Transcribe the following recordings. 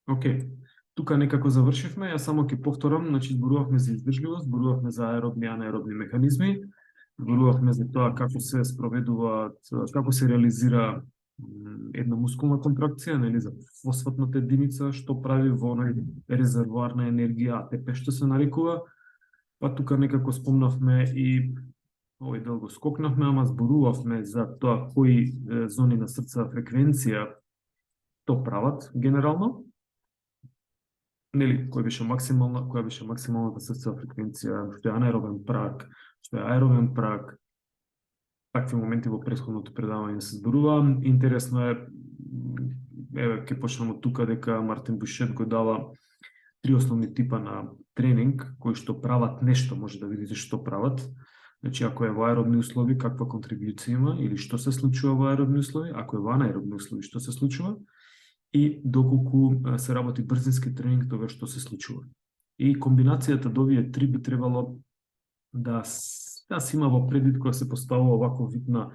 Океј. Тука некако завршивме, јас само ќе повторам, значи зборувавме за издржливост, зборувавме за аеробни и анаеробни механизми, зборувавме за тоа како се спроведуваат, како се реализира една мускулна контракција, нели, за фосфатната единица, што прави во оној резервоар на енергија, АТП што се нарекува. Па тука некако спомнавме и овој дел го скокнавме, ама зборувавме за тоа кои зони на срцева фреквенција то прават генерално. Нели, која беше максималната срцева фреквенција, што е анаеробен праг, што е аеробен праг. Такви моменти во претходното предавање се зборува. Интересно е, еве, ќе почнеме од тука дека Мартин Бушет го дава три основни типа на тренинг, кои што прават нешто, може да видите што прават. Значи, ако е во аеробни услови, каква контрибуција има, или што се случува во аеробни услови, ако е во анаеробни услови, што се случува, и доколку се работи брзински тренинг, тоа што се случува. И комбинацијата до овие три би требало да се има во предвид кога се поставува оваков вид на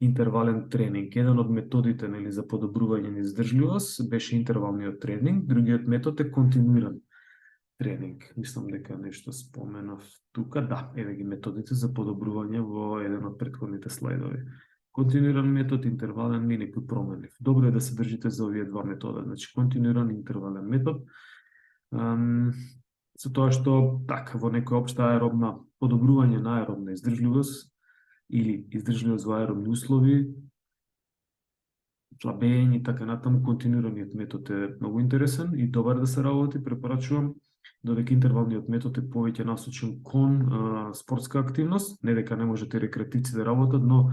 интервален тренинг. Еден од методите, нели, за подобрување на издржливост беше интервалниот тренинг, другиот метод е континуиран тренинг. Мислам дека нешто споменав тука. Да, еве ги методите за подобрување во еден од претходните слайдови. Континуиран метод, интервален и некој променлив. Добро е да се држите за овие два метода, значи континуиран интервален метод. Со тоа што така во некоја општа аеробна подобрување на аеробна издржливост или издржливост во аеробни услови, тлабење и така натаму, континуираниот метод е многу интересен и добар да се работи, препорачувам, додека интервалниот метод е повеќе насочен кон спортска активност, не дека не можете рекреативци да работат, но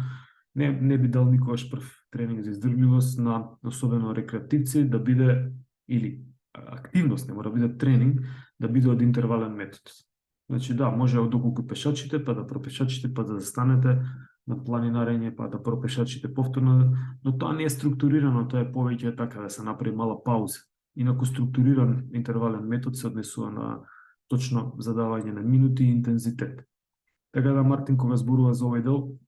не би дал никогаш прв тренинг за издржливост на особено рекреативци да биде, или активност, не мора да биде тренинг, да биде од интервален метод. Значи да, може од околку пешачите, па да пропешачите, па да застанете на планинарење, па да пропешачите повторно, но тоа не е структурирано, тоа е повеќе така да се направи мала пауза. Инаку структуриран интервален метод се однесува на точно задавање на минути и интензитет. Така да Мартин кога зборува за овој дел,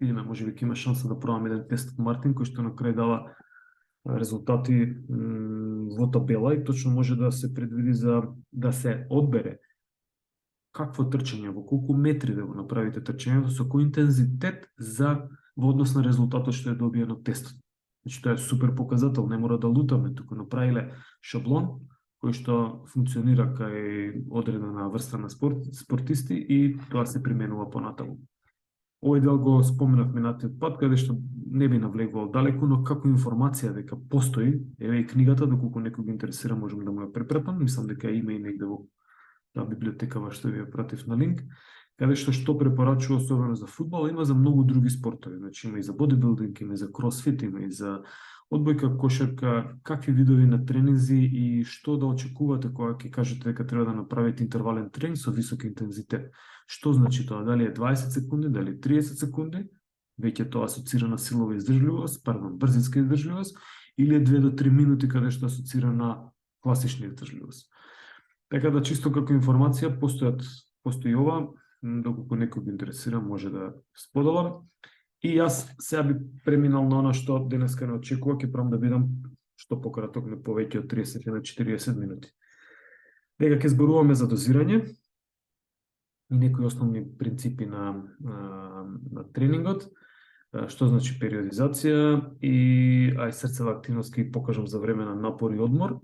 видиме, можеби ќе има шанса да пробаме еден тест од Мартин, кој што на крај дава резултати во табела и точно може да се предвиди за да се одбере какво трчање, во колку метри да го направите трчањето, со кој интензитет во однос на резултатот што е добиен од тестот. Значи тоа е супер показател, не мора да лутаме, туку направиле шаблон кој што функционира кај одредена врста на спортисти и тоа се применува понатаму. Овој дел го споменав минатиот пат, каде што не би навлегувал далеку, но како информација дека постои, еве и книгата, доколку некој го интересира, можам да му ја препратам, мислам дека има и негде во таа библиотекава што ви ја пратив на линк, каде што препорачува особено за фудбал, има за многу други спортови, значи има и за бодибилдинг, има и за кросфит, има и за одбојка, кошарка, какви видови на тренинзи и што да очекувате кога ќе кажете дека треба да направите интервален тренинг со висок интензитет. Што значи тоа? Дали е 20 секунди, дали 30 секунди, веќе тоа асоцира на силова издржливост, брзинска издржливост, или е 2 до 3 минути каде што асоцира на класична издржливост. Така да чисто како информација постои ова, доколку некој го интересира може да споделам. И јас сега би преминал на она што денеска не очекува, ќе пробам да бидам што пократок, не повеќе од 30 на 40 минути. Дека ќе зборуваме за дозирање и некои основни принципи на тренингот, што значи периодизација и срцева активност ќе покажам за време на напор и одмор.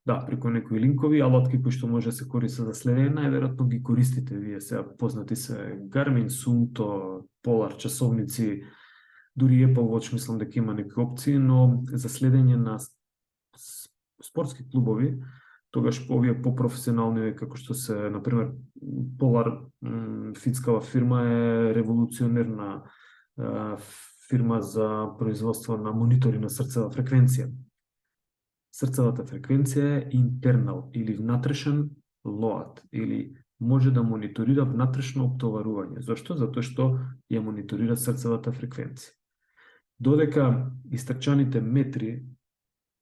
Да, преку некои линкови, алатки кои што може да се користат за следење, најверојатно ги користите вие сега, познати се Garmin, Suunto, Polar, часовници, дури Apple Watch, мислам дека има некои опции, но за следење на спортски клубови, тогаш овие попрофесионални, како што се, например, Polar, финскава фирма е револуционерна фирма за производство на монитори на срцева фреквенција. Срцевата фреквенција е интернал или внатрешен лоат, или може да мониторира внатрешно оптоварување. Зошто? Затоа што ја мониторира срцевата фреквенција. Додека истрчаните метри,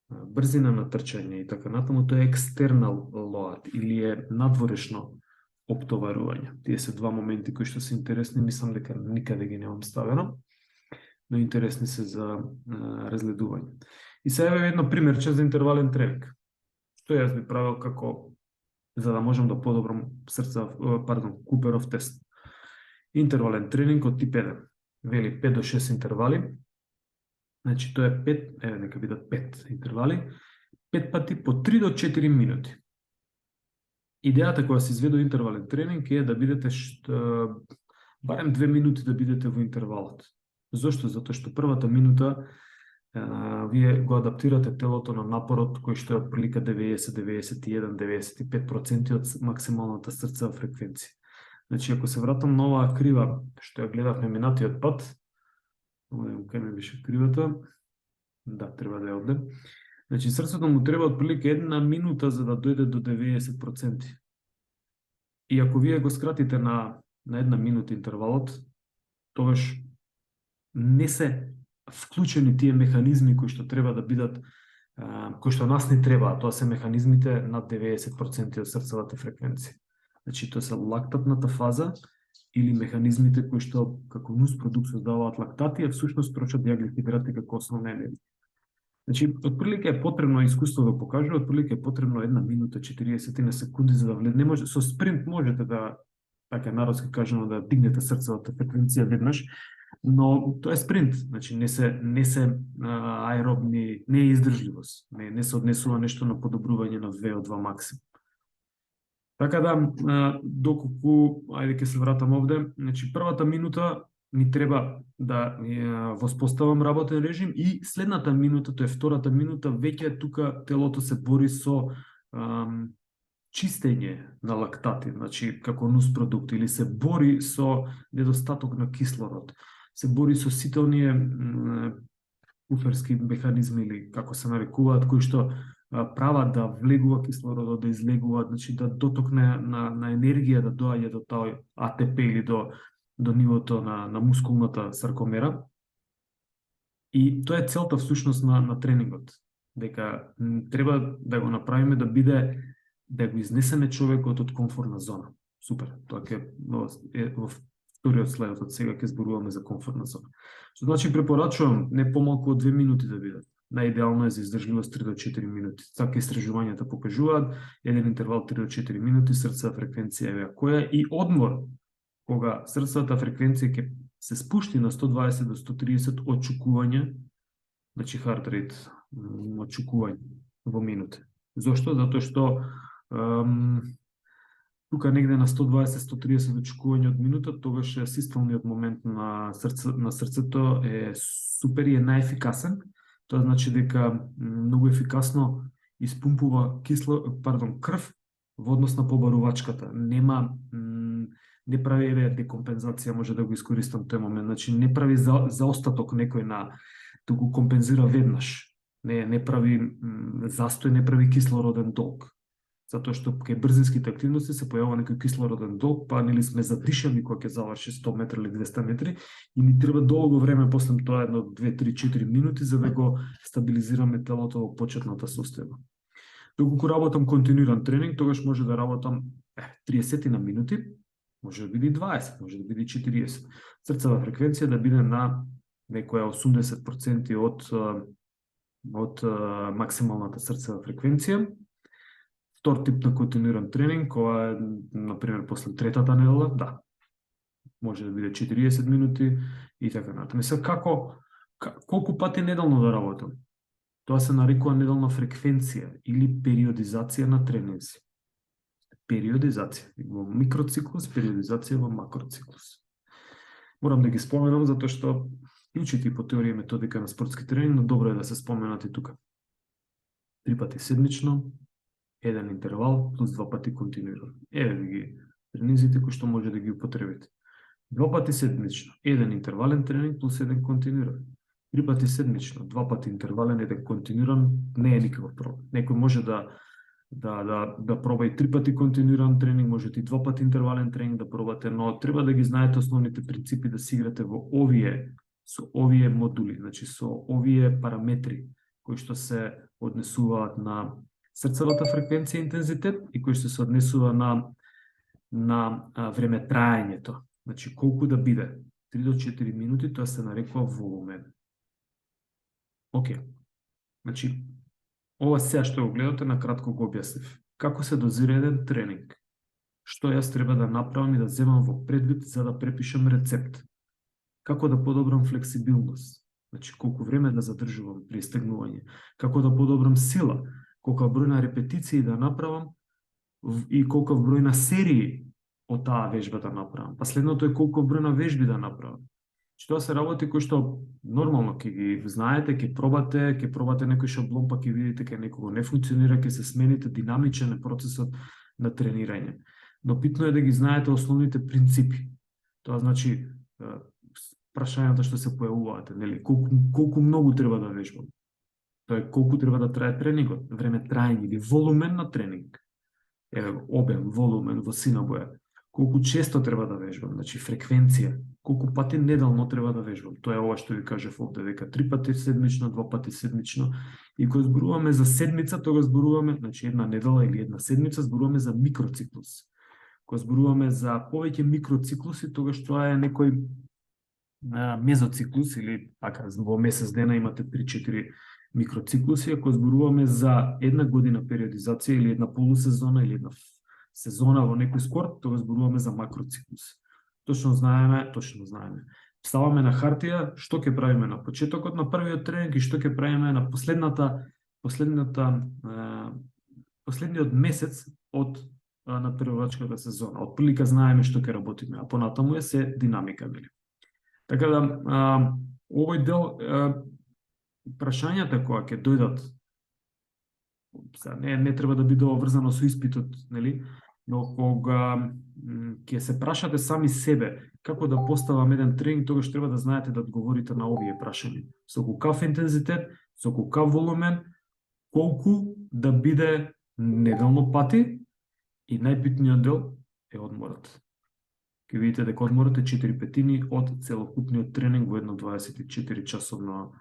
брзина на трчање и така натаму, тоа е екстернал лоат или е надворешно оптоварување. Тие се два моменти кои што се интересни, мислам дека никаде ги немам ставено, но интересни се за разгледување. И сега еве едно примерче за интервален тренинг. Што јас би правил како за да можам да подобрам Куперов тест. Интервален тренинг од тип 1. Вели 5 до 6 интервали. Значи тоа е 5, нека бидат 5 интервали, 5 пати по 3 до 4 минути. Идејата кога се изведе интервален тренинг е да бидете барем 2 минути да бидете во интервалот. Зошто? Затоа што првата минута вие го адаптирате телото на напорот кој што е отприлика 90, 91, 95% од максималната срцева фреквенција. Значи, ако се вратам на оваа крива што ја гледавме минатиот пат, кај ме беше кривата, да, треба да ја одем. Значи, срцето му треба отприлика 1 минута за да дојде до 90%. И ако вие го скратите на 1 минута интервалот, тогаш не се вклучени тие механизми кои што треба да бидат, кои што нас не треба, тоа се механизмите над 90% од срцевата фреквенција. Значи, тоа се лактатната фаза или механизмите кои што како нуспродукт создаваат лактати, а всушност прочат диаглихидрати како основна енергија. Значи, отприлика е потребно, искуство го покажува, отприлика е потребно 1 минута 40 секунди за да влезе. Не може, со спринт можете да, така народски кажано, да дигнете срцевата фреквенција веднаш, но тоа е спринт, значи не се аеробни, не е издржливост, не се однесува нешто на подобрување на VO2 максимум. Така да, доколку, ајде ќе се вратам овде, значи првата минута ми треба да воспоставам работен режим и следната минута, тоа е втората минута, веќе тука телото се бори со чистење на лактати, значи како нуспродукт, или се бори со недостаток на кислород, се бори со сите оние куферски механизми или како се нарекуваат, кои што прават да влегува кислородот, да излегува, значи да дотокне на енергија да доаѓа до тој АТП или до нивото на мускулната саркомера. И тоа е целта всушност на тренингот, дека треба да го направиме да биде, да го изнесеме човекот од комфортна зона. Супер, тоа е во вториот слайд од сега ќе зборуваме за комфортна зона. Што значи препорачувам не помалку од 2 минути да бидат. Најидеално е за издржливост 3 до 4 минути. Така истражувањата покажуваат, еден интервал 3 до 4 минути, срцева фреквенција е која и одмор, кога срцевата фреквенција ќе се спушти на 120 до 130 очукување, значи heart rate, очукување во минути. Зошто? Затоа што тука негде на 120-130 очукување од минута, тогаш систолниот момент на срцето е супер и е најефикасен. Тоа значи дека многу ефикасно испумпува крв во однос на побарувачката. Не прави декомпензација, може да го искористам тој момент. Значи не прави заостаток некој туку компензира веднаш. Не прави застој, не прави кислороден долг. Затоа што кај брзинските активности се појавува некој кислороден долг, па нели сме задишани кога ќе заврши 100 метри или 200 метри и ни треба долго време после тоа, 1, 2, 3, 4 минути за да го стабилизираме телото во почетната состојба. Доколку работам континуиран тренинг, тогаш може да работам 30 на минути, може да биде 20, може да биде 40. Срцева фреквенција да биде на некоја 80% од максималната срцева фреквенција. Втор тип на континуиран тренинг, ова е, например, после третата недела, да, може да биде 40 минути и така натаму. Сега колку пати неделно да работам? Тоа се нарекува неделна фреквенција или периодизација на тренинзи. Периодизација во микроциклус, периодизација во макроциклус. Морам да ги споменам затоа што клучите по теорија и методика на спортски тренинг, но добро е да се споменат и тука. 3 пати седмично, еден интервал плюс 2 пати континуирано. Еве ги тренинзите кои што може да ги употребите. 2 пати седмично, еден интервален тренинг плюс еден континуиран. 3 пати седмично, 2 пати интервален, еден континуиран, не е никаков проблем. Некој може да проба и 3 пати континуиран тренинг, може и 2 пати интервален тренинг да пробате, но треба да ги знаете основните принципи да си играте со овие модули, значи со овие параметри кои што се однесуваат на срцевата фреквенција и интензитет и кои што се однесува на време траењето. Значи колку да биде? 3 до 4 минути, тоа се нарекува волумен. Океј. Значи, ова сега што го гледате, на кратко го објаснив. Како се дозира еден тренинг? Што јас треба да направам и да земам во предвид за да препишам рецепт? Како да подобрам флексибилност? Значи, колку време да задржувам при стегнување? Како да подобрам сила? Колка број на репетиции да направам и колков број на серии од таа вежба да направам? Последното е колку број на вежби да направам. Тоа се работи кои што нормално ќе ги знаете, ќе пробате некој шаблон, па ќе видите кај некого не функционира, ќе се смените, динамичен е процесот на тренирање. Но битно е да ги знаете основните принципи. Тоа значи прашањата што се појавуваат, нели, колку многу треба да вежбам. Тоа е колку треба да трае тренингот, време траење или волумен на тренинг. Обем, волумен во сина боја. Колку често треба да вежбам, значи фреквенција, колку пати неделно треба да вежбам. Тоа е ова што ви кажев овде, дека 3 пати седмично, 2 пати седмично. И кога зборуваме за седмица, тога зборуваме, значи една недела или една седмица, зборуваме за микроциклус. Кога зборуваме за повеќе микроциклуси, тогаш тоа е некој мезоциклус или во месец дена имате 3-4 микроциклуси. Ако зборуваме за една година периодизација или една полусезона или една сезона во некој спорт, тога зборуваме за макроциклус. Точно знаеме. Ставаме на хартија што ќе правиме на почетокот на првиот тренинг и што ќе правиме на последниот месец од надпреварувачката сезона. Од прилика знаеме што ќе работиме, а понатаму е се динамика, нели? Така да, овој дел, прашањата која ќе дојдат, не треба да биде обврзано со испитот, нели? Но кога ќе се прашате сами себе како да поставам еден тренинг, тогаш треба да знаете да одговорите на овие прашања. Со каков интензитет, со каков волумен, колку да биде неделно пати и најбитниот дел е одморот. Ќе видите дека одморот е 4/5 од целокупниот тренинг во едно 24 часовно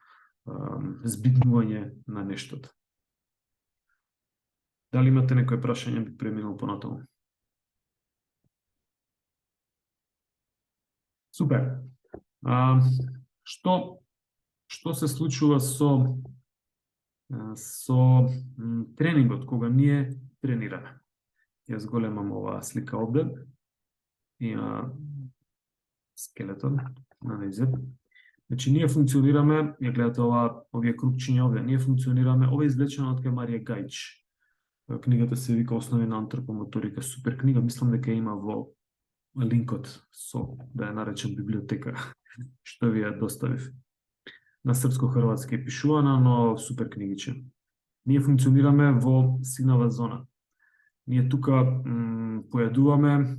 збитнување на нештото. Дали имате некој прашање, би преминал понатаму? Супер. Што се случува со тренингот кога ние тренираме? Јас големам оваа слика овде. Има скелетон на низет. Значи, ние функционираме, ја гледате овие крупчиња овде, ние функционираме, ова е извлечено од Марија Гајч. Книгата се вика Основи на антропомоторика, супер книга, мислам дека има во линкот со, да ја наречем библиотека, што ви ја доставив. На српско-хрватски е пишувана, но супер книгиче. Ние функционираме во сигнава зона. Ние тука појадуваме,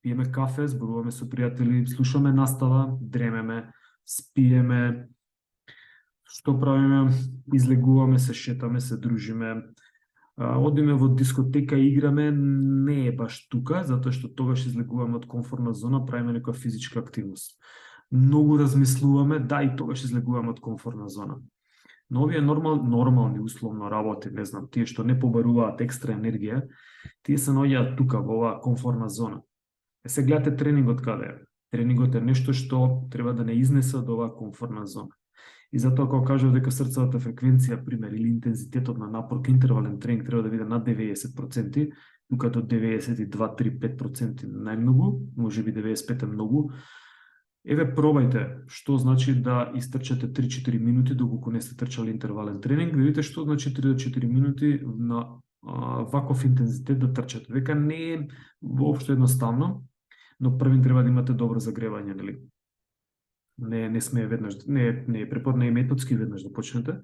пиеме кафе, зборуваме со пријатели, слушаме настава, дремеме, спиеме, што правиме, излегуваме, се шетаме, се дружиме, одиме во дискотека, играме, не е баш тука, затоа што тогаш излегуваме од комфортна зона, правиме некоја физичка активност. Многу размислуваме, да, и тогаш излегуваме од комфортна зона. Но овие нормални условно работи, не знам, тие што не побаруваат екстра енергија, тие се наоѓаат тука, во оваа комфортна зона. Се гледате тренингот каде е. Тренингот е нешто што треба да не изнесе од оваа комфортна зона. И затоа кога кажав дека срцевата фреквенција, пример, или интензитетот на напор кај интервален тренинг треба да биде над 90%, тука до 92-3-5% најмногу, може би 95 е многу. Еве пробајте што значи да истрчате 3-4 минути доколку не сте трчали интервален тренинг, да видите што значи 3-4 минути на ваков интензитет да трчате. Века не е воопшто едноставно, но првин треба да имате добро загревање, нели? Не сме веднаш, не е преподне и методски веднаш да почнете.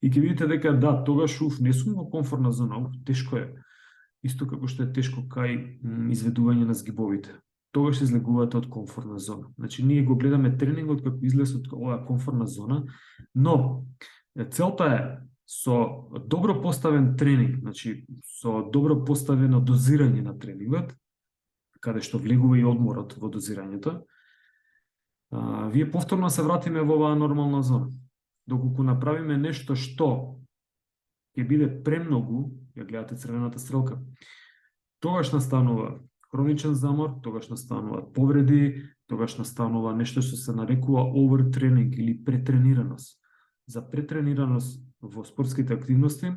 И ќе видите дека да, тогаш не сум во комфортна зона, тешко е. Исто како што е тешко кај изведување на згибовите. Тогаш се излегувате од комфортна зона. Значи, ние го гледаме тренингот како излез од оваа комфортна зона, но целта е со добро поставен тренинг, значи со добро поставено дозирање на тренингот, каде што влегува и одморот во дозирањето, вие повторно се вратиме во оваа нормална зона. Доколку направиме нешто што ќе биде премногу, ја гледате црвената стрелка, тогаш настанува хроничен замор, тогаш настануваат повреди, тогаш настанува нешто што се нарекува overtraining или претренираност. за претренираност во спортските активности,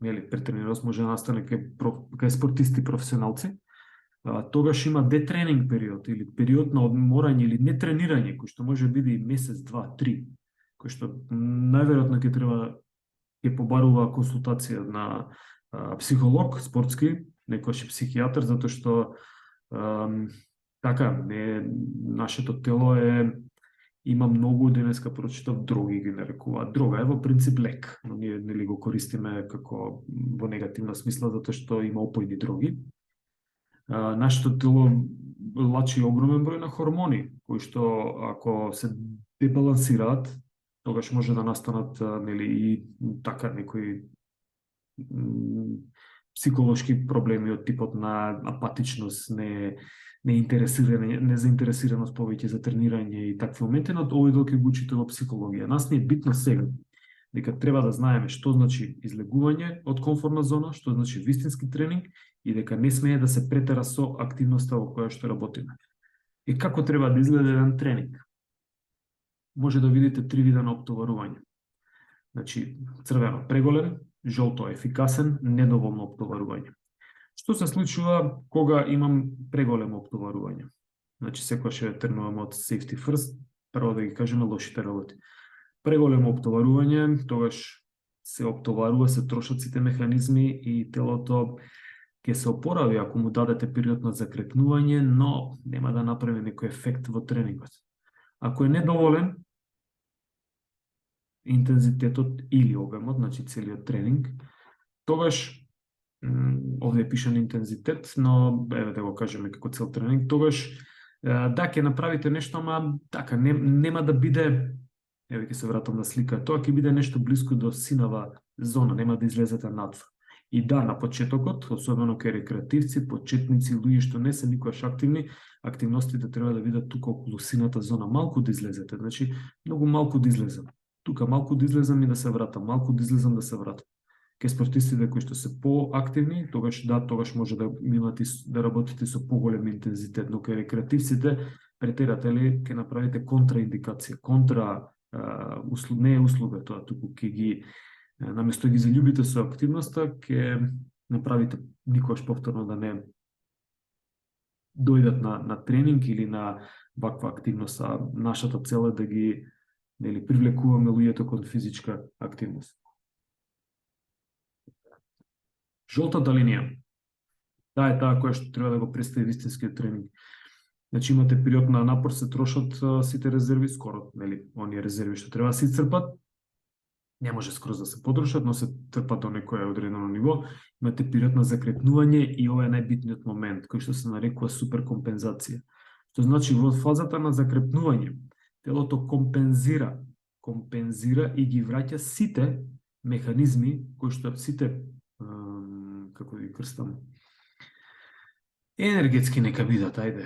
нели, претренираност може да настане кај спортисти професионалци, тогаш има детренинг период или период на одморање или нетренирање, кој што може биде и месец, два, три, кој што најверојатно ќе побарува консултација на психолог спортски, некојаш и психијатар, затоа што така, нашето тело има многу, денеска прочитав, други ги нарекуваат. Дрога е во принцип лек, но ние нели го користиме како во негативна смисла, затоа што има опојни дроги. Нашето тело лачи огромен број на хормони, кои што ако се дебалансираат, тогаш може да настанат нели и така некои психолошки проблеми од типот на апатичност, незаинтересираност повеќе за тренирање и такви моменти, но овој дел ќе го учите во психологија. Нас не е битно сега дека треба да знаеме што значи излегување од комфортна зона, што значи вистински тренинг и дека не смее да се претера со активноста во која што работиме. И како треба да изгледа еден тренинг? Може да видите три вида на оптоварување. Значи, црвено преголем, жолто ефикасен, недоволно оптоварување. Што се случува кога имам преголемо оптоварување? Значи, секојаш ќе тренуваме од safety first, прво да ги кажеме лошите работи. Преголемо оптоварување, тогаш се оптоварува, се трошат сите механизми и телото ќе се опорави ако му дадете период на закрепнување, но нема да направи некој ефект во тренингот. Ако е недоволен, интензитетот или обемот, значи целиот тренинг, тогаш овде пише на интензитет, но еве да го кажеме како цел тренинг, тогаш да ќе направите нешто, ама така нема да биде, еве ќе се вратам на слика, тоа ќе биде нешто блиску до синава зона, нема да излезете надвор. И да, на почетокот, особено кај рекреативци, почетници, луѓе што не се никогаш активни, активностите треба да бидат тука околу сината зона, малку да излезете, значи многу малку да излезам. Тука малку да излезам и да се вратам, малку да излезам да се вратам. Кај спортистите кои што се поактивни, тогаш може да имате да работите со поголем интензитет, но кај рекреативците претерате ли ќе направите контраиндикација, не е услуга тоа, туку ќе ги наместо ги заљубите со активноста, ќе направите никогаш повторно да не дојдат на тренинг или на ваква активност, а нашата цел е да ги привлекуваме луѓето кон физичка активност. Жолтата линија, таа е таа која што треба да го представи вистинскиот тренинг. Значи имате период на напор, се трошат сите резерви, скоро, оние резерви што треба да се исцрпат, не може скроз да се потрошат, но се трпат до некое одредено ниво. Имате период на закрепнување и ова е најбитниот момент, кој што се нарекува суперкомпензација. Што значи во фазата на закрепнување, телото компензира и ги враќа сите механизми кои што сите како да ги крстам, енергетски нека бидат, ајде.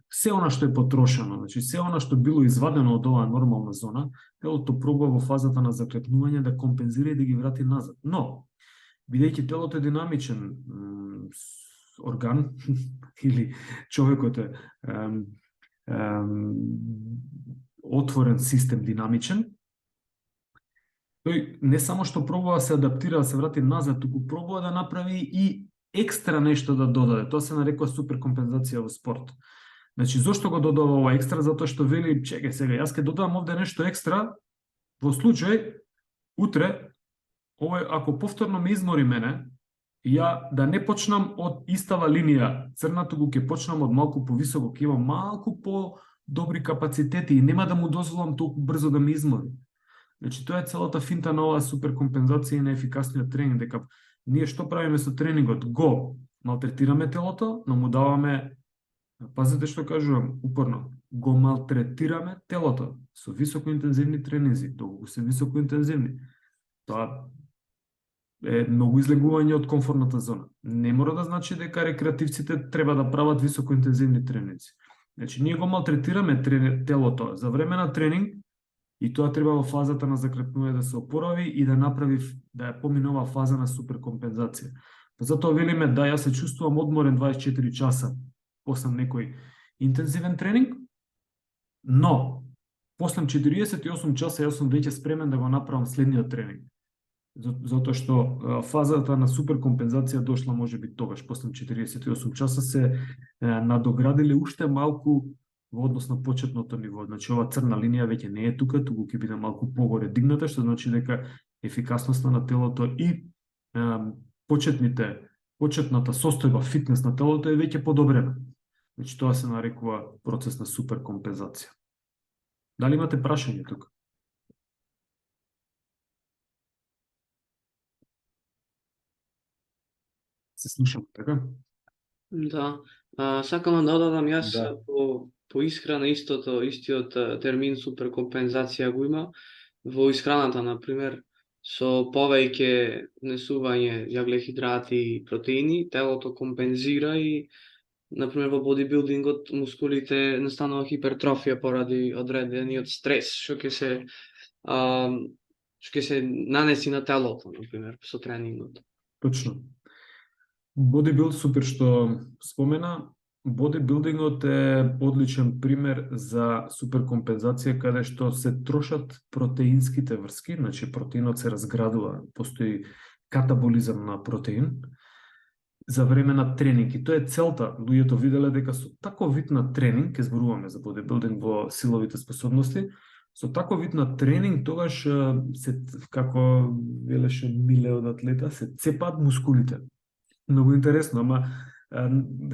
Се она што е потрошено, значи се она што било извадено од оваа нормална зона, телото пробува во фазата на закрепнување да компензира и да ги врати назад. Но, бидејќи телото е динамичен орган, или човекот е отворен систем, динамичен, тој не само што пробува да се адаптира, да се врати назад, туку пробува да направи и екстра нешто да додаде. Тоа се нарекува суперкомпензација во спорт. Значи, зошто го додава ова екстра? Затоа што вели, чекај сега, јас ќе додавам овде нешто екстра, во случај, утре, овој, ако повторно ме измори мене, ја да не почнам од истава линија црна, туку ќе почнам од малку повисоко, ќе имам малку по-добри капацитети и нема да му дозволам толку брзо да ме измори. Значи, тоа е целата финта на оваа суперкомпензација и на ефикасниот тренинг, дека ние што правиме со тренингот? Го малтретираме телото, но му даваме, пазете што кажувам, упорно, го малтретираме телото со високоинтензивни тренинзи, толку се високоинтензивни. Тоа е многу излегување од комфортната зона. Не мора да значи дека рекреативците треба да прават високоинтензивни тренинзи. Значи, ние го малтретираме телото за време на тренинг, и тоа треба во фазата на закрепнување да се опорави и да направи, да ја помине оваа фаза на суперкомпензација. Затоа велиме да јас се чувствувам одморен 24 часа после некој интензивен тренинг, но После 48 часа јас сум веќе спремен да го направам следниот тренинг. Затоа што фазата на суперкомпензација дошла можеби тогаш, после 48 часа се надоградиле уште малку во однос на почетното ниво. Значи, ова црна линија веќе не е тука, туку ќе биде малку погоре дигната, што значи дека ефикасноста на телото и почетната состојба, фитнес на телото е веќе подобрена. Значи, тоа се нарекува процес на суперкомпензација. Дали имате прашање тука? Се слушам, така? Да. Сакам да додадам јас Да. по исхрана истиот термин суперкомпензација го има во исхраната, на пример, со повеќе внесување јаглехидрати и протеини, телото компензира и на пример во бодибилдингот мускулите настанува хипертрофија поради одредениот стрес што ќе се нанеси на телото, на пример, со тренингот. Точно. Бодибилд, супер што спомена, бодибилдингот е одличен пример за суперкомпензација каде што се трошат протеинските врски, значи протеинот се разградува, постои катаболизам на протеин за време на тренинг. И тоа е целта. Луѓето виделе дека со таков вид на тренинг, ке зборуваме за бодибилдинг во силовите способности, со таков вид на тренинг тогаш се, како велеше Миле од атлета, се цепаат мускулите. Многу интересно, ама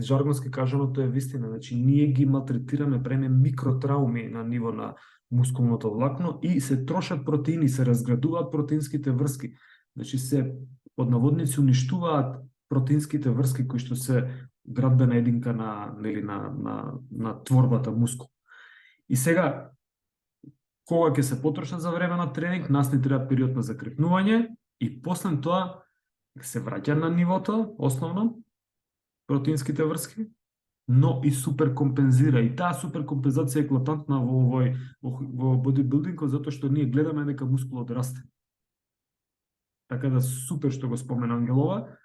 жаргонски кажано тоа е вистина. Значи, ние ги малтретираме, преме микротрауми на ниво на мускулното влакно и се трошат протеини, се разградуваат протеинските врски. Значи, се под наводници уништуваат протеинските врски кои што се градбена единка на творбата мускул. И сега, кога ќе се потрошат за време на тренинг, нас ни треба период на закрепнување и после тоа се враќа на нивото, основно, протеинските врски, но и суперкомпензира. И таа суперкомпензација е еклатантна во бодибилдингот, затоа што ние гледаме дека мускулот расте. Така да супер што го спомена Ангелова,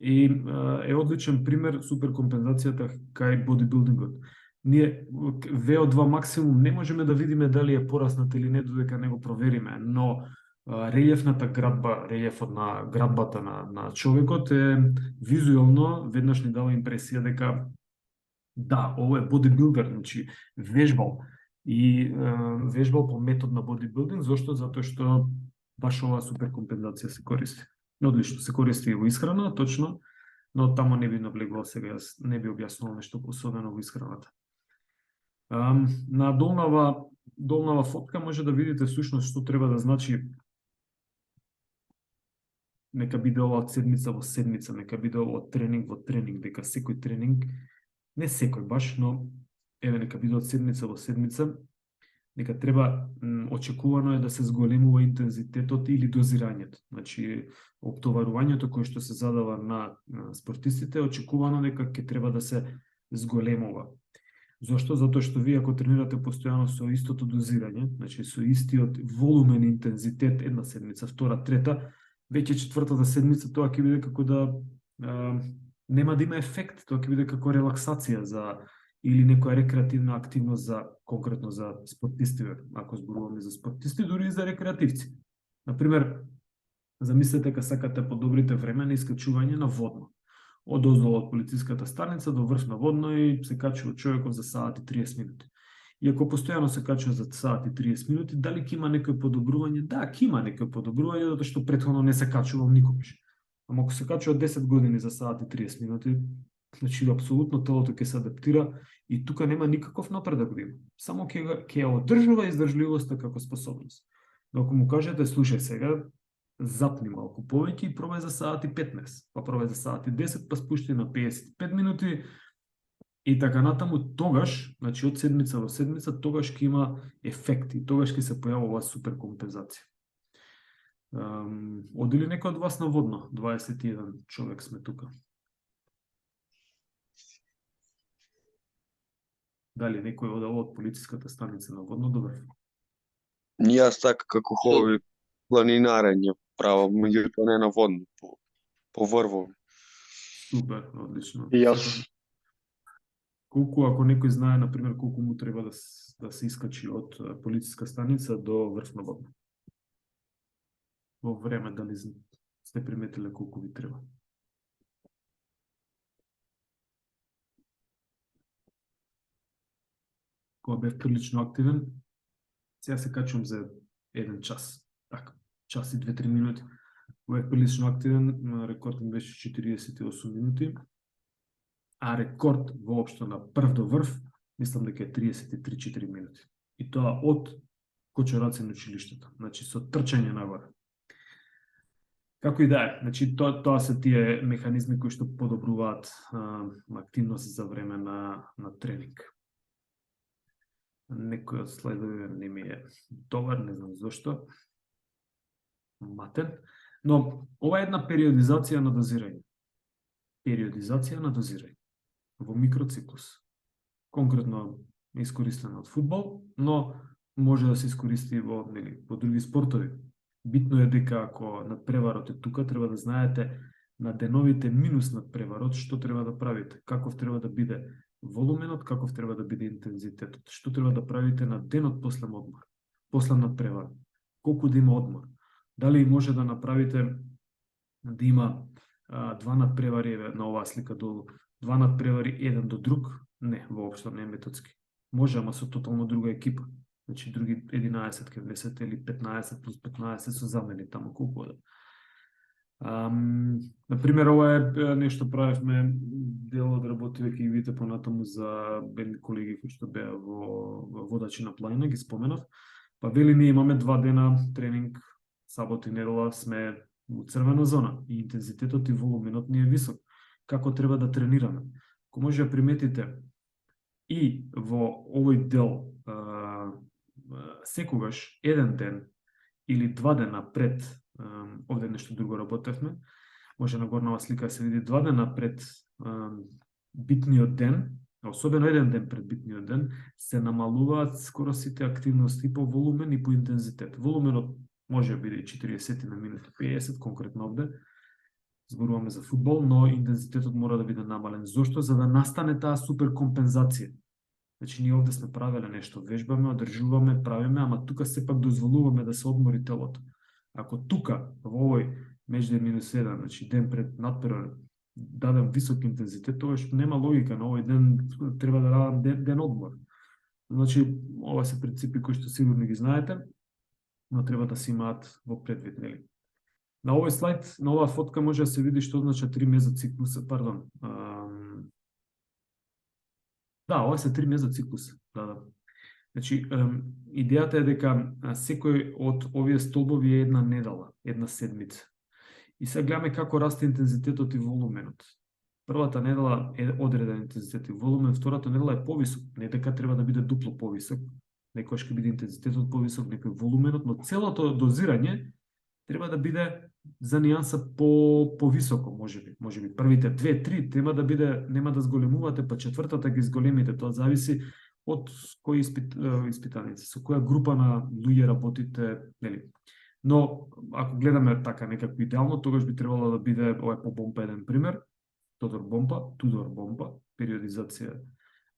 и е одличен пример суперкомпензацијата кај бодибилдингот. Ние VO2 максимум не можеме да видиме дали е пораснат или не додека не го провериме, но релјефната градба, релјефот на градбата на човекот е визуелно веднаш ни дава импресија дека да, ово е бодибилдер, значи вежбал и вежбал по метод на бодибилдинг. Зошто? Затоа што баш оваа суперкомпензација се користи. Одлично, се користи и во исхрана, точно, но тамо не би наблегувал сега, јас не би објаснувал нешто особено во исхраната. На долнава фотка може да видите всушност што треба да значи. Нека биде ова од седмица во седмица, нека биде ова од тренинг во тренинг, дека секој тренинг, не секој баш, но еве нека биде од седмица во седмица, нека треба, очекувано е да се зголемува интензитетот или дозирањето. Значи, оптоварувањето кое што се задава на спортистите, очекувано дека ќе треба да се зголемува. Зошто? Затоа што вие ако тренирате постојано со истото дозирање, значи со истиот волумен интензитет една седмица, втора, трета, веќе четвртата седмица тоа ќе биде како да нема да има ефект, тоа ќе биде како релаксација или некоја рекреативна активност конкретно за спортисти, ако зборуваме за спортисти, дури и за рекреативци. Например, замислете дека сакате подобрите време на искачување на водно. Одоздол од полициската станица до врв на водно и се качува човекот за саат и 30 минути. И ако постојано се качува за саат и 30 минути, дали ќе има некој подобрување? Да, ќе има некој подобрување, затоа што претходно не се качувал никогаш. Ама ако се качува 10 години за саат и 30 минути, значи апсолутно телото ќе се адаптира и тука нема никаков напредок да има. Само ќе ја одржува издржливоста како способност. Но ако му кажете, слушај сега, запни малку повеќе и пробај за саат и 15, па пробај за саат и 10, па спушти на 55 минути и така натаму, тогаш, значи од седмица во седмица, тогаш ќе има ефект и тогаш ќе се појавува оваа суперкомпензација. Оди ли некој од вас на водно? 21 човек сме тука. Дали некој од полициската станица на водно? Добре. Јас така како хоби планинарење правам, меѓутоа не на водно, по врвови. Супер, одлично. И јас колку, ако некој знае, например, колку му треба да се искачи од полициска станица до врв на Богна? Во време, дали сте приметиле колку ви треба? Кога бев прилично активен, сега се качувам за 1 час. Така, час и 2-3 минути. Кога бев прилично активен, рекорд ми беше 48 минути. А рекорд воопшто на прв до врв, мислам дека е 33-4 минути. И тоа од Кочураци на училиштето. Значи, со трчање нагоре. Како и да е, значи, тоа се тие механизми кои што подобруваат активност за време на тренинг. Некој од слайдове не ми е добар, не знам зошто. Матен. Но, ова е една периодизација на дозирање. Периодизација на дозирање. Во микроциклус. Конкретно искористено од фудбал, но може да се искористи во други спортови. Битно е дека ако надпреварот е тука, треба да знаете на деновите минус надпреварот што треба да правите, каков треба да биде волуменот, каков треба да биде интензитетот, што треба да правите на денот после одмор, после надпревар, колку да има одмор. Дали може да направите да има два надпревари на оваа слика долу, два надпревари еден до друг? Не, воопшто не е методски. Може, ама со тотално друга екипа. Значи, други 11 ке внесете или 15 плюс 15 со замени таму колку да. Например, ова е нешто правевме дел од работи, веќе ги видите понатаму за колеги кои што беа во водачи на планина, ги споменав. Па вели ние имаме 2 дена тренинг, сабота и недела сме во црвена зона и интензитетот и волуменот ни е висок. Како треба да тренираме? Ако може да приметите и во овој дел секогаш еден ден или 2 дена пред, овде нешто друго работевме, може на горнава слика се види 2 дена пред битниот ден, особено еден ден пред битниот ден, се намалуваат скоро сите активности по волумен и по интензитет. Волуменот може да биде 40 на минути 50, конкретно овде, зборуваме за фудбал, но интензитетот мора да биде намален. Зошто? За да настане таа суперкомпензација. Значи, ние овде сме правеле нешто, вежбаме, одржуваме, правиме, ама тука сепак дозволуваме да се одмори телото. Ако тука, во овој меѓу минус 1, значи ден пред надпревар, дадам висок интензитет, тоа што нема логика, на овој ден треба да дадам ден одмор. Значи, ова се принципи кои што сигурно ги знаете, но треба да се имаат во предвид, нели? На овој слайд, на оваа фотка може да се види што значи 3 мезоциклуса, пардон. Да, ова се 3 мезоциклуса. Да. Значи, идејата е дека секој од овие столбови е една недела, една седмица. И сега гледаме како расте интензитетот и волуменот. Првата недела е одреден интензитет и волумен, втората недела е повисок. Не дека треба да биде дупло повисок, некојаш ќе биде интензитетот повисок, некој волуменот, но целото дозирање треба да биде за нијанса повисоко, можеби. Првите 2-3 нема да зголемувате, па четвртата ги зголемите, тоа зависи од кои испитаници, со која група на луѓе работите, нели. Но ако гледаме така некако идеално, тогаш би требало да биде ова по Бомпа еден пример, Тодор Бомпа, периодизација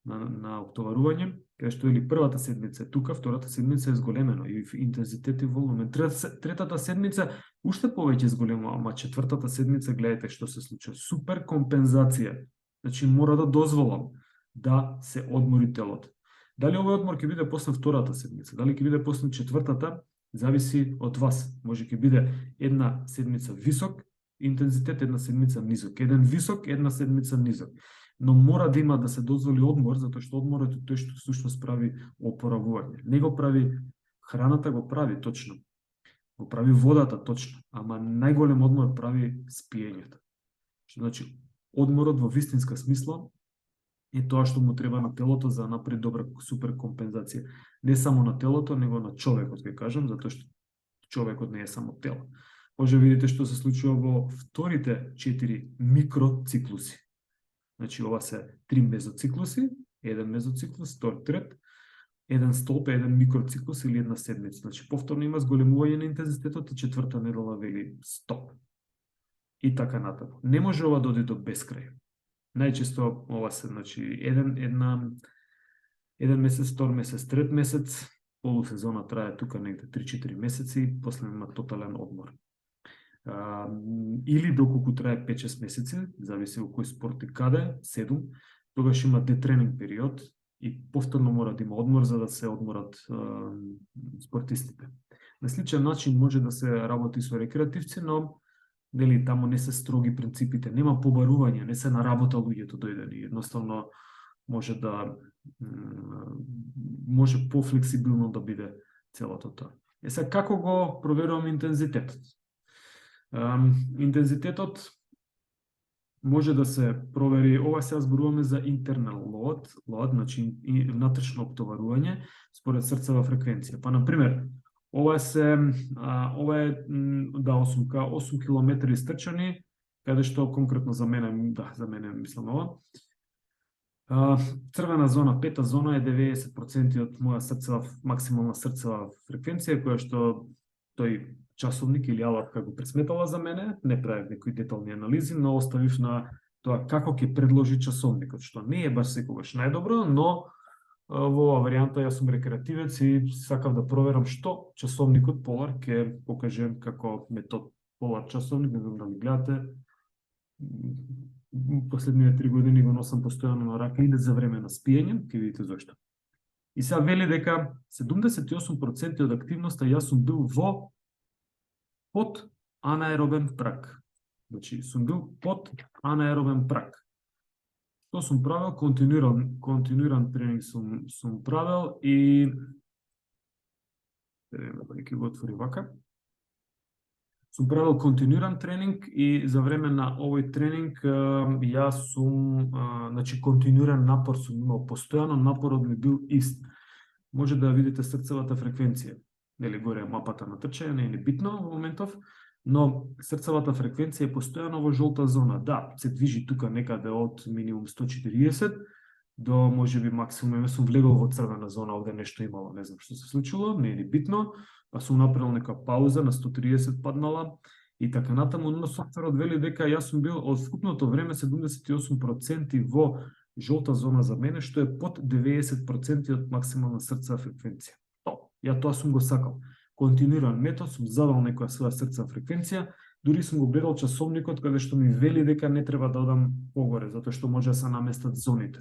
на оптоварување, каде што или првата седмица е тука, втората седмица е зголемено и интензитет и волумен. Третата седмица уште повеќе зголемо, ама четвртата седмица гледате што се случува. Супер компензација. Значи мора да дозволам да се одмори телото. Дали овој одмор ќе биде после втората седмица, дали ќе биде после четвртата, зависи од вас. Може ќе биде една седмица висок интензитет, една седмица низок. Еден висок, една седмица низок. Но мора да има да се дозволи одмор, затоа што одморот е тој што всушност прави опоравување. Не го прави храната, го прави точно. Го прави водата точно, ама најголем одмор прави спиењето. Што значи одморот во вистинска смисла е тоа што му треба на телото за да направи добра суперкомпензација. Не само на телото, него на човекот, ќе кажам, затоа што човекот не е само тело. Може да видите што се случува во вторите 4 микроциклуси. Значи, ова се 3 мезоциклуси, еден мезоциклус, втор, трет, еден столб, еден микроциклус или една седмица. Значи, повторно има зголемување на интензитетот и четврта недела вели стоп. И така натаму. Не може ова да оди до бескрај. Најчесто ова се, значи, еден месец, втор месец, трет месец, полусезона трае тука негде 3-4 месеци, после има тотален одмор. Или доколку трае 5-6 месеци, зависи во кој спорт и каде, 7, тогаш има детренинг период и повторно мора да има одмор за да се одморат спортистите. На сличен начин може да се работи со рекреативци, но дели таму не се строги принципите, нема побарување, не се наработа луѓето дојдени, едноставно може пофлексибилно да биде целото тоа. Сега како го проверувам интензитетот? Интензитетот може да се провери, ова сега зборуваме за internal load, значи внатрешно оптоварување според срцева фреквенција. Па на пример, ова е 8 км истрчани, каде што конкретно за мене мислам ова. Црвена зона, пета зона е 90% од моја максимална срцева фреквенција, која што тој часовник или алатка го пресметала за мене, не правев некои детални анализи, но оставив на тоа како ќе предложи часовникот, што не е баш секогаш најдобро, но во оваа варијанта јас сум рекреативец и сакав да проверам што часовникот Polar ќе покаже како метод. Polar часовник, не знам дали гледате, последниве 3 години го носам постојано на рака и за време на спиење, ќе видите зашто. И сега вели дека 78% од активноста јас сум бил под анаеробен праг. Значи, сум бил под анаеробен праг. Што сум правил? Континуиран тренинг сум правил и ќе го отвори вака. Сум правил континуиран тренинг и за време на овој тренинг јас сум, значи континуиран напор сум имал, постојано напорот ми бил ист. Може да видите срцевата фреквенција. Нели горе мапата на трчање, не е битно во моментов, но срцевата фреквенција е постојано во жолта зона. Да, се движи тука некаде од минимум 140 до можеби максимум, сум влегол во црвена зона, овде нешто имало, не знам што се случило, не е битно, па сум направил нека пауза, на 130 паднала и така натаму, но софтверот вели дека јас сум бил од вкупното време 78% во жолта зона за мене, што е под 90% од максимална срцева фреквенција. Ја тоа сум го сакал. Континуиран метод, сум задал некоја своја срцева фреквенција, дури сум го гледал часовникот каде што ми вели дека не треба да одам погоре, затоа што може да се наместат зоните.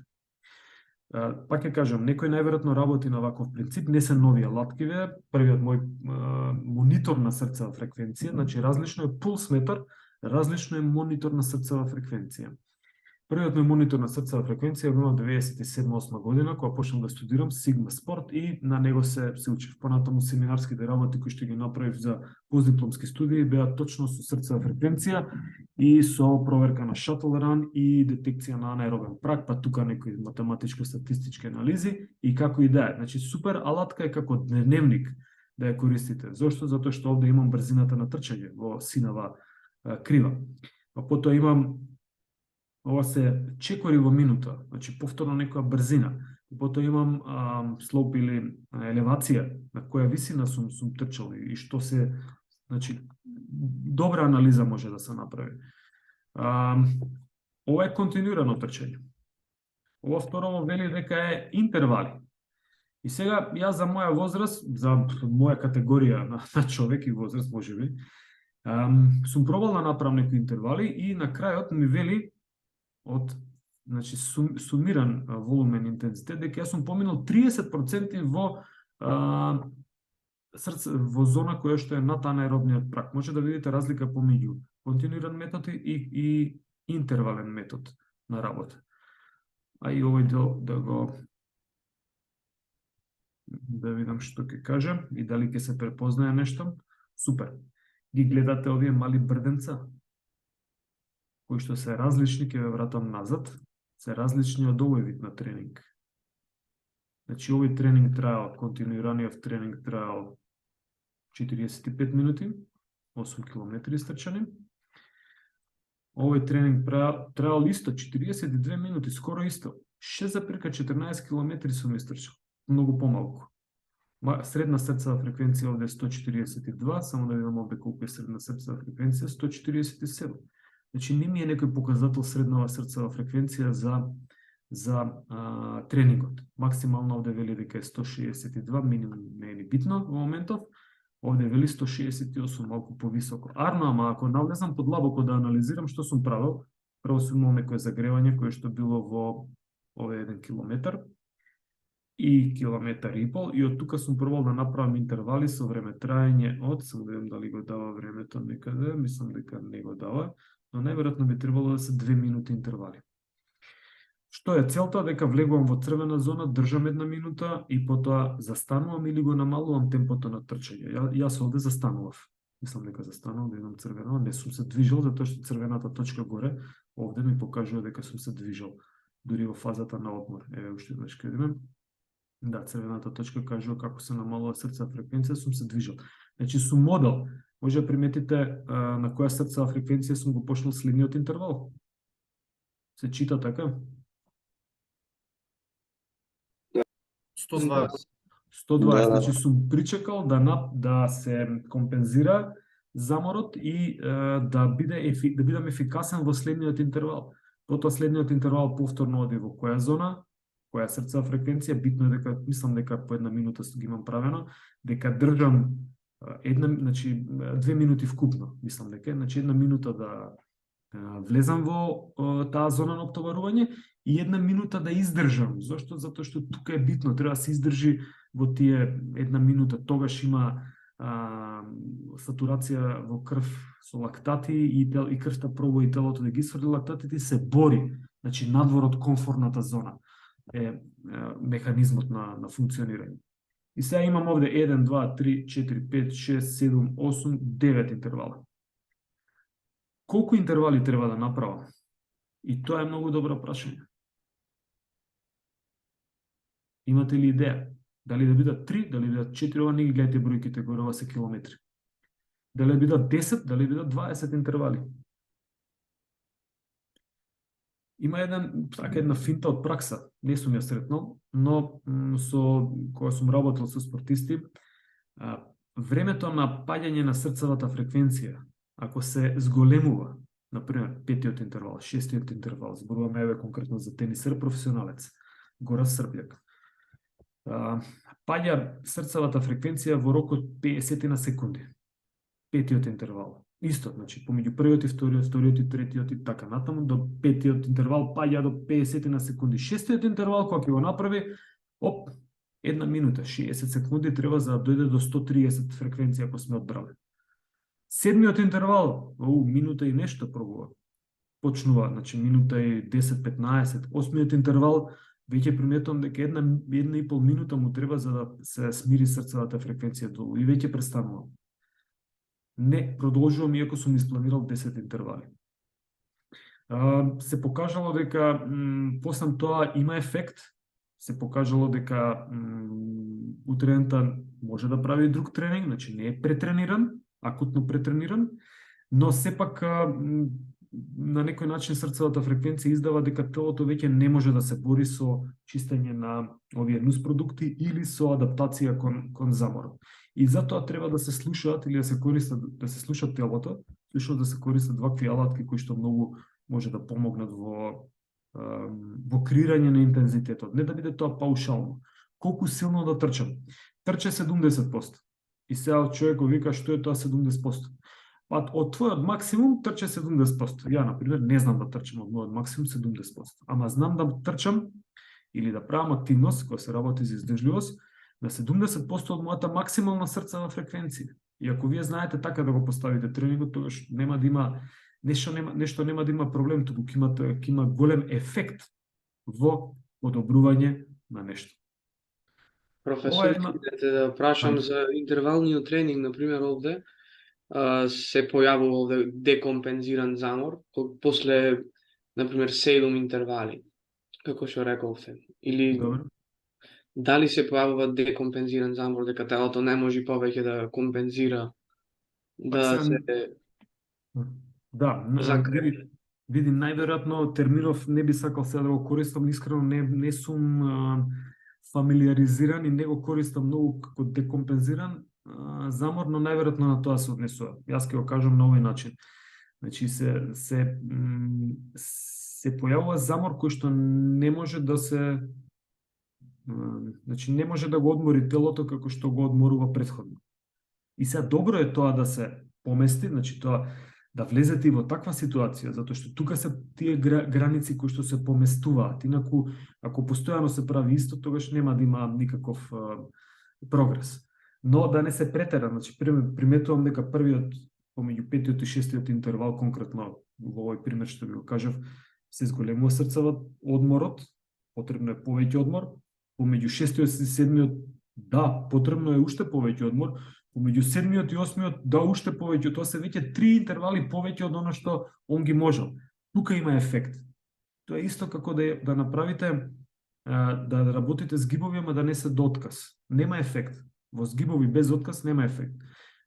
Пак ќе кажам, некој најверојатно работи на ваков принцип, не се нови алаткиве, првиот мој монитор на срцева фреквенција, значи различно е пулсметар, различно е монитор на срцева фреквенција. Првиот мој монитор на срцева фреквенција била 97-8 година, кога почнав да студирам Sigma Sport и на него се учев. Понатаму семинарските работи кои што ги направив за постдипломски студии беа точно со срцева фреквенција и со проверка на shuttle run и детекција на анаеробен праг, па тука некои математичко-статистички анализи и како и да е. Значи супер алатка е како дневник да ја користите. Зошто? Затоа што овде имам брзината на трчање во синава крива. А потоа имам ова се чекори во минута, значи повторно некоја брзина. Потоа имам слоп или елевација на која висина сум трчал и што се, значи добра анализа може да се направи. Ова е континуирано трчање. Ова второво вели дека е интервали. И сега јас за моја возраст, за моја категорија на човек и возраст можеби, сум пробал да направам некои интервали и на крајот ми вели од, значи, сумиран волумен интензитет, дека јас сум поминал 30% во зона која што е над анаеробниот праг. Може да видите разлика помеѓу континуиран метод и интервален метод на работа. А и овој дел да видам што ќе кажа и дали ќе се препознае нешто. Супер. Ги гледате овие мали брденца, кои што се различни, ќе ве вратам назад, се различни од овој вид на тренинг. Значи, овој тренинг траел, континуираниот тренинг траел 45 минути, 8 км истрчани. Овој тренинг траел исто, 42 минути, скоро исто. 6,14 км сум истрчал, многу помалку. Средна срцева фреквенција овде е 142, само да видам овде колку е средна срцева фреквенција, 147. Значи не ми е некој показател среднава срцева фреквенција за тренингот. Максимално овде вели дека е 162, минимум не е ни битно во моментов. Овде вели 168, малку повисоко. Арно, ама ако навлезам подлабоко да анализирам што сум правил, прво сум имал некое загревање кое што било во ове 1 километар и километар и пол, и од тука сум пробал да направам интервали со време траење од, само да видам дали го дава времето некаде, мислам дека не го дава, но најверојатно би требало да се 2 минути интервали. Што е целта? Дека влегувам во црвена зона, држам 1 минута и потоа застанувам или го намалувам темпото на трчање. Јас овде застанував. Мислам дека застанувам, да идам црвено, не сум се движел, затоа што црвената точка горе овде ми покажува дека сум се движел, дури во фазата на одмор. Еве уште еднаш ќе видиме. Да, црвената точка кажува како се намалува срцева фреквенција, сум се движел. Значи сум модел. Може да приметите на која срцева фреквенција сум го почнал следниот интервал. Се чита така? 120. 120, значи сум причекал да се компензира заморот и да бидам ефикасен во следниот интервал. Потоа следниот интервал повторно оди во која зона, која срцева фреквенција, битно е дека, мислам дека по 1 минута ги имам правено, дека држам значи 2 минути вкупно, мислам дека, значи 1 минута да влезам во таа зона на оптоварување и 1 минута да издржам. Зошто? Затоа што тука е битно, треба да се издржи во тие 1 минута, тогаш има сатурација во крв со лактати и крвта пробува и телото да ги сврди лактатите и се бори, значи надвор од комфортната зона е механизмот на функционирање. И сега имам овде 1, 2, 3, 4, 5, 6, 7, 8, 9 интервала. Колку интервали треба да направам? И тоа е многу добро прашање. Имате ли идеја? Дали да бидат 3, дали да бидат 4, ова не ги гледате бројките горе, ова се километри. Дали да бидат 10, дали бидат 20 интервали. Има една финта од пракса, не сум ја сретнал, но кога сум работел со спортисти, времето на паѓање на срцевата фреквенција, ако се зголемува, например, 5-тиот интервал, 6-тиот интервал, зборуваме еве конкретно за тенисер професионалец, Гора Србјак, паѓа срцевата фреквенција во рок од 50 на секунди. 5-тиот интервал. Исто, значи, помеѓу првиот и вториот и третиот и така натаму, до 5-тиот интервал паѓа до 50 на секунди. 6-тиот интервал, кога ќе го направи, 1 минута, 60 секунди треба за да дојде до 130 фреквенција ако сме одбрали. 7-тиот интервал, минута и нешто пробува. Почнува, значи, минута и 10-15. 8-тиот интервал, веќе приметувам дека 1,5 минута му треба за да се смири срцевата фреквенција долу и веќе престанувам. Не, продолжувам иако сум испланирал 10 интервали. Се покажало дека после тоа има ефект, се покажало дека утрента може да прави друг тренинг, значи не е претрениран, акутно претрениран, но сепак на некој начин срцевата фреквенција издава дека телото веќе не може да се бори со чистење на овие нус продукти или со адаптација кон заморот. И затоа треба да се слушаат или да се користат, да се слуша телото, слушаат да се користат вакви алатки кои што многу може да помогнат во креирање на интензитетот. Не да биде тоа паушално. Колку силно да трчам? Трча 70%. И сега човек го вика што е тоа 70%. Па од твојот максимум трча 70%. Ја, например, не знам да трчам од мојот максимум 70%. Ама знам да трчам или да правам активност, која се работи за издржливост, на 70% од мојата максимална срцева фреквенција. И ако вие знаете така да го поставите тренингот, тогаш нема да има нешто нема да има проблем, туку ќе има голем ефект во подобрување на нешто. Професор, да прашам за интервалниот тренинг, например, овде се појавува овде декомпензиран замор после, например, 7 интервали, како што рековте. Или Добро. Дали се појавува декомпензиран замор, дека телото не може повеќе да компензира, да се... Да, види, најверојатно терминов не би сакал сега да го користам, искрено не сум фамилиаризиран и не го користам многу како декомпензиран замор, но најверојатно на тоа се однесува. Јас ќе го кажам на овој начин. Значи се појавува замор кој што не може да се значи не може да го одмори телото како што го одморува претходно. И сега добро е тоа да се помести, значи тоа да влезете и во таква ситуација, затоа што тука се тие граници кои што се поместуваат. Инаку, ако постојано се прави исто, тогаш нема да има никаков прогрес. Но да не се претера, значи приметувам дека првиот помеѓу 5-тиот и 6-тиот интервал, конкретно во овој пример што ви го кажав, се зголемува срцево одморот, потребно е повеќе одмор, помеѓу 6-тиот и 7-тиот, да, потребно е уште повеќе одмор, помеѓу 7-тиот и 8-тиот, да, уште повеќе, тоа се веќе 3 интервали повеќе од оно што он ги можел. Тука има ефект. Тоа е исто како да направите, да работите с гибови, ама да не се до отказ. Нема ефект. Во згибови без отказ нема ефект.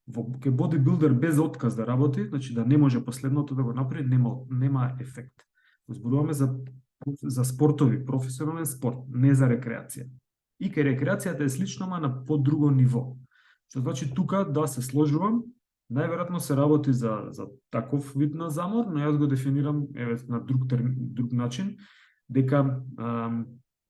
Во бодибилдер без отказ да работи, значи да не може последното да го направи, нема ефект. Зборуваме за спортови, професионален спорт, не за рекреација. И кај рекреацијата е слично, ама на подруго ниво. Што значи тука да се сложувам, најверојатно се работи за таков вид на замор, но јас го дефинирам на друг начин, дека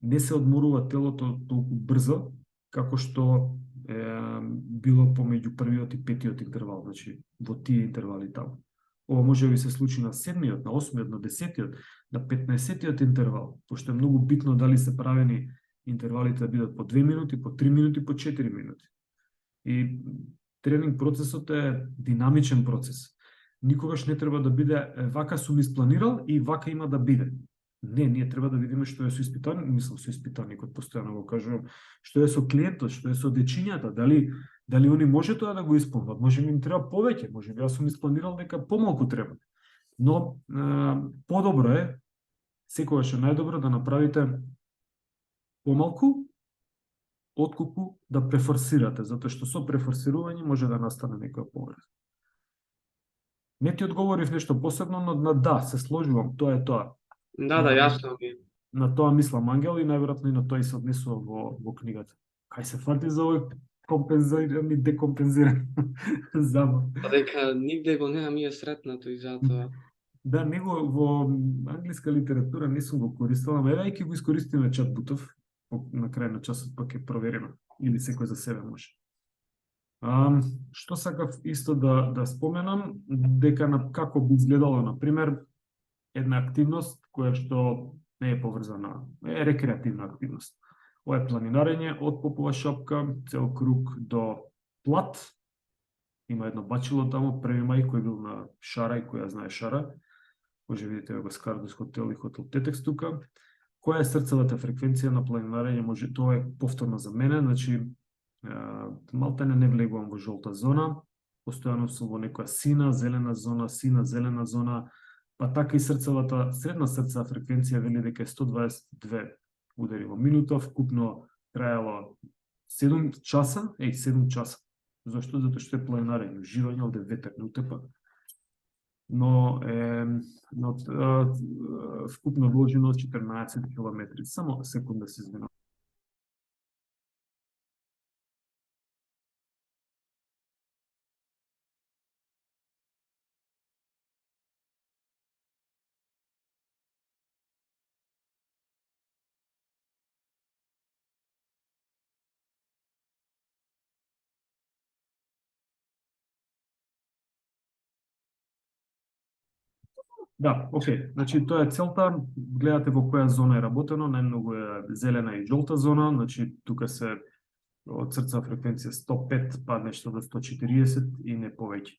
не се одморува телото толку брзо, како што било помеѓу првиот и 5-тиот интервал, значи во тие интервали таму. Ова може да ви се случи на 7-тиот, на 8-тиот, на 10-тиот, на 15-тиот интервал, пошто е многу битно дали се правени интервалите да бидат по 2 минути, по 3 минути, по 4 минути. И тренинг процесот е динамичен процес. Никогаш не треба да биде вака сум испланирал и вака има да биде. Не, ние треба да видиме што е со испитаникот, постојано го кажувам, што е со клиентот, што е со дечињата, дали они може тоа да го исполнат, може би им треба повеќе, може би јас сум испланирал дека помалку треба. Но подобро е, секогаш е најдобро да направите помалку, отколку да префорсирате, затоа што со префорсирување може да настане некоја повреда. Не ти одговорив нешто посебно, но да, се сложувам, тоа е тоа. Да, јасно ми е. На тоа мислам Ангел и најверојатно и на тоа и се однесува во книгата. Кај се фати за овој компензиран и декомпензиран замор. Па дека нигде го немам и е сретнато и затоа. Да, него во англиска литература не сум го користил, ама еве ќе го искористиме чатбутов, на крај на часот пак ќе провериме, или секој за себе може. Што сакав исто да споменам, дека како би изгледало, например, една активност која што не е поврзана, е рекреативна активност. Ова е планинарење од Попова шапка, цел круг до Плат. Има едно бачило таму, 1 мај, кој бил на Шара и која знае Шара. Може видите го Скардус хотел и хотел Тетекс тука. Која е срцевата фреквенција на планинарење? Може, тоа е повторно за мене, значи малтене не влегувам во жолта зона, постојано сум во некоја сина, зелена зона, па така и средна срцева фреквенција вели дека е 122 удари во минута, вкупно траело 7 часа, 7 часа. Зашто? Затоа што е планинарење, уживање, овде ветер не утепа. Но вкупно вложено 14 километри. Само секунда се извинувам. Да, окей. Значи тоа е целта. Гледате во која зона е работено, најмногу е зелена и жолта зона, значи тука се од срцева фреквенција 105 па нешто до 140 и не повеќе.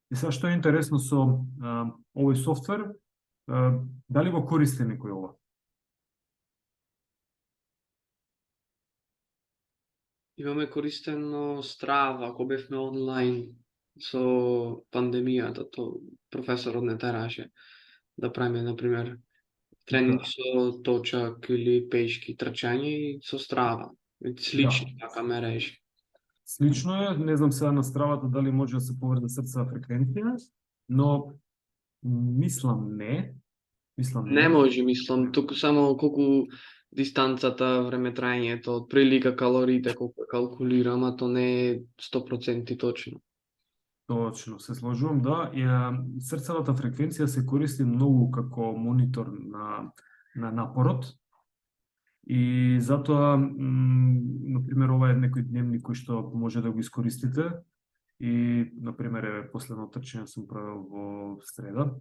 И сега што е интересно со овој софтвер, дали го користи некој ова? Имаме користено Strava, ако бевме онлайн со пандемијата, то професорот не тераше да правиме, например, тренинг со точак или пешки трчање и со Strava. Слични така мережи. Слично е, не знам сега на Стравата дали може да се повреди срцева фреквенција, но мислам не. Не може, мислам, туку само колку дистанцата, времетраењето, од прилика калориите колку калкулирам, а то не е 100% точно. Точно, се сложувам, да. Срцевата фреквенција се користи многу како монитор на напорот. И затоа, например, ова е некој дневник кој што може да го искористите. И, например, последно трчање сум правил во среда.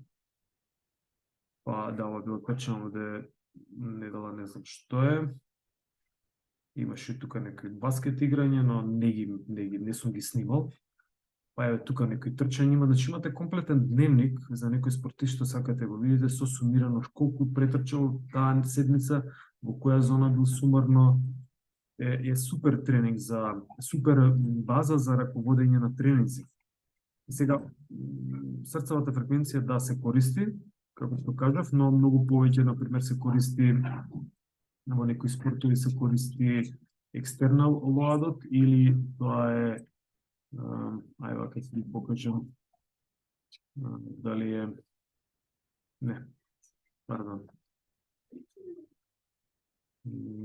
Па да, ова било трчање овде недела, не знам што е. Имаше тука некој баскет играње, но не сум ги снимал. Па еве тука некој трчање има, значи имате комплетен дневник за некој спортист што сакате го видите со сумирано колку претрчал таа седмица, во која зона бил сумарно. Е супер тренинг супер база за раководење на тренинзи. И сега срцевата фреквенција да се користи, како што кажав, но многу повеќе например се користи во некои спортови се користи екстернал лоадот или тоа е ајде вака ќе ви покажам дали е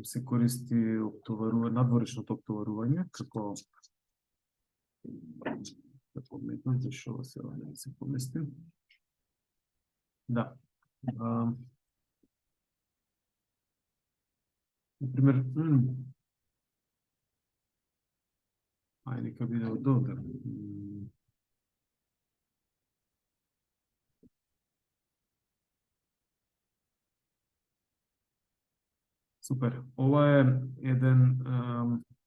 се користи надворешното оптоварување како пометнам зашто сега не се помести. Да. Например, нека биде од овде. Супер. Ова е еден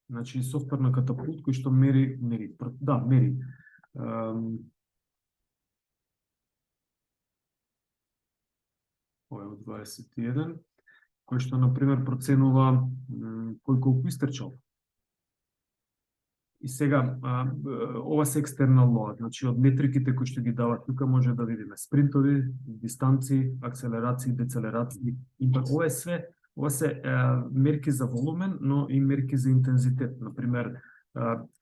значи софтвер на катапулт кој што мери. Ова е од 21, кој што например проценува кој колку истрчал. И сега ова се екстернал лоад, значи од метриките кои што ги дават тука може да видиме спринтови, дистанции, акселерации, децелерации. Ова се мерки за волумен, но и мерки за интензитет. Например,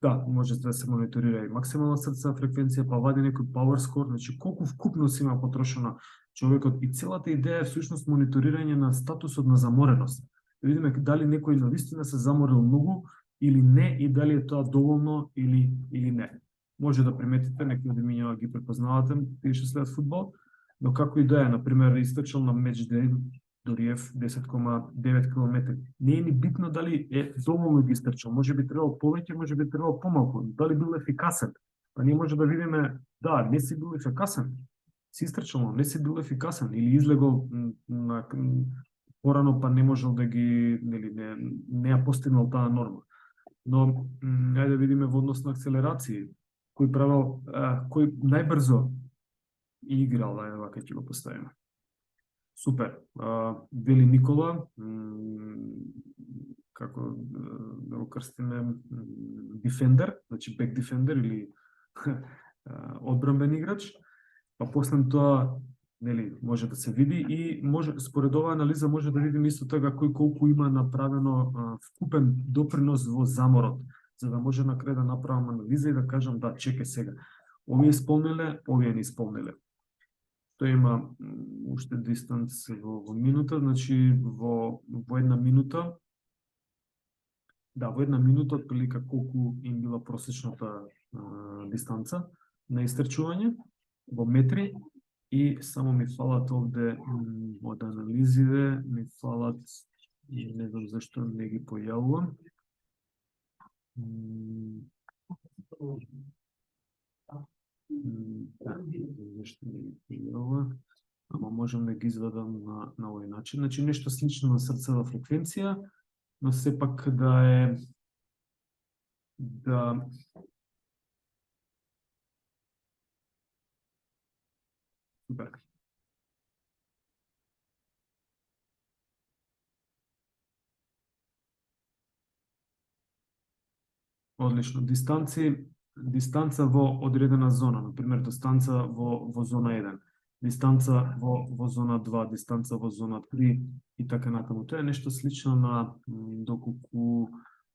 да, може да се мониторира и максимална срцева фреквенција, па вади некој power score, значи колку вкупност има потрошено човекот. И целата идеја е всушност мониторирање на статусот на замореност. Да видиме дали некој навистина се заморил многу или не, и дали е тоа доволно или не. Може да приметите, некои од имињава ги препознавате, тие што следат фудбал, но како и да е, например, истрчал на меч ден Дориев 10,9 км. Не е ни битно дали е доволно ги истрчал, може би требало повеќе, може би требало помалку, дали бил ефикасен. Па ние може да видиме, да, не си бил ефикасен, си истрчал, но не си бил ефикасен, или излегол на порано, па не можел да ги, не ја постигнал таа норма. Но, ајде да видиме во однос на акселерации, кој правил, кој најбрзо играл, ајде вака ќе го поставиме. Супер. Вели Никола, како да го крстиме, дефендер, значи бек дефендер или одбранбен играч, па после тоа може да се види и според оваа анализа може да видиме исто така кој колку има направено вкупен допринос во заморот, за да може на крај да направам анализа и да кажам да, чекај сега, овие исполниле, овие не исполниле. Тоа има уште дистанц во минута, значи во една минута, да, во една минута отприлика колку им била просечната дистанца на истрчување во метри. И само ми фалат овде од анализите, ми фалат, не знам зашто не ги појавувам. Зашто не ги појавува, ама можам да ги извадам на овој начин. Значи нешто слично на срцева фреквенција, но сепак да е супер. Одлично. Дистанца во одредена зона, например, дистанца во зона 1, дистанца во зона 2, дистанца во зона 3 и така натаму. Тоа е нешто слично на доколку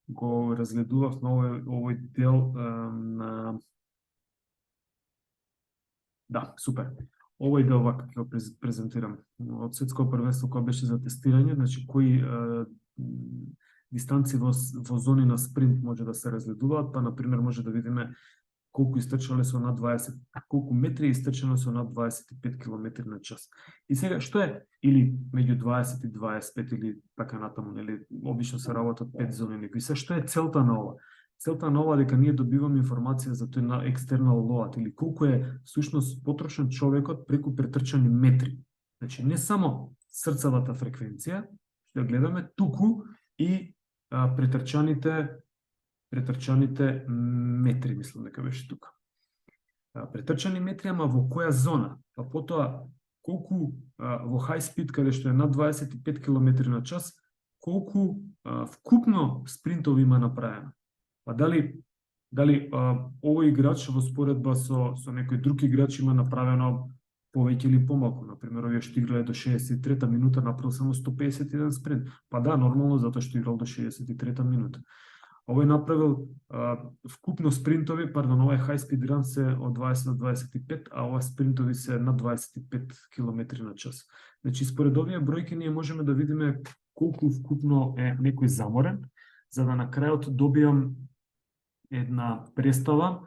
го разгледував на овој дел на... Да, супер. Овој дел вака ќе го презентирам. Од светско првенство кога беше за тестирање, значи кои дистанци во зони на спринт може да се разгледуваат, па например може да видиме колку истрчале со над 20, колку метри истрчано со над 25 км на час. И сега што е или меѓу 20 и 25 или така натаму, нели, обично се работат 5 зони некои. Се што е целта на ова? Целта на ова дека ние добиваме информација за тој на екстернал лоат или колку е всушност потрошен човекот преку претрчани метри. Значи не само срцевата фреквенција што ја гледаме, туку и претрчаните метри, мислам дека беше тука. Претрчани метри, ама во која зона? Па потоа, колку во high speed, каде што е над 25 км на час, колку вкупно спринтови има направено? Па дали овој играч во споредба со некој друг играч има направено повеќе или помалку? Например, овие што играле до 63-та минута направил само 151 спринт. Па да, нормално, затоа што играл до 63-та минута. Овој направил вкупно спринтови, овој high speed run се од 20 до 25, а ова спринтови се на 25 км на час. Значи, според овие бројки ние можеме да видиме колку вкупно е некој заморен, за да на крајот добиам една представа,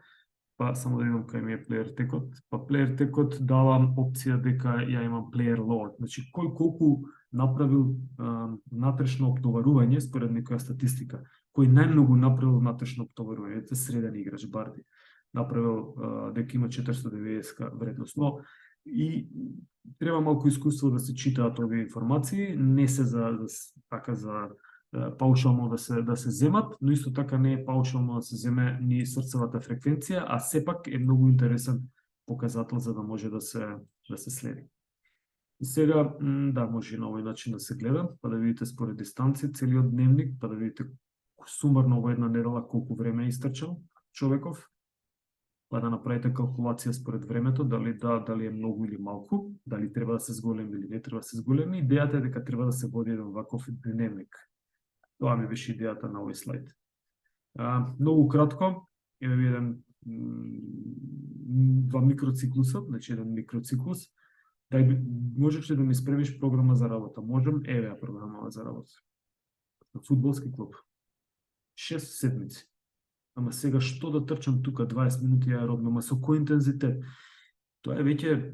па само да видам кај ми е player tech-от. Па player tech-от дава опција дека ја имам player load. Значи, кој колку направил натрешно оптоварување според некоја статистика. Кој најмногу направил натрешно оптоварување, е среден играч Барди. Направил дека има 490 вредност. Но и треба малку искуство да се читаат овие информации, не се за паушално да се земат, но исто така не е паушално да се земе ни срцевата фреквенција, а сепак е многу интересен показател за да може да се следи. И сега, да, може на овој начин да се гледа, па да видите според дистанција целиот дневник, па да видите сумарно во една недела колку време е истрчал човеков, па да направите калкулација според времето, дали е многу или малку, дали треба да се зголеми или не треба да се зголеми. Идејата е дека треба да се води еден ваков дневник. Тоа ми беше идејата на овој слайд. Многу кратко, еве видам два микроциклуса, значи еден микроциклус. Можеш ли да ми спремиш програма за работа? Можем, еве програма за работа. На фудбалски клуб. 6 седмици. Ама сега што да трчам тука 20 минути аеробно, ама со кој интензитет? Тоа е веќе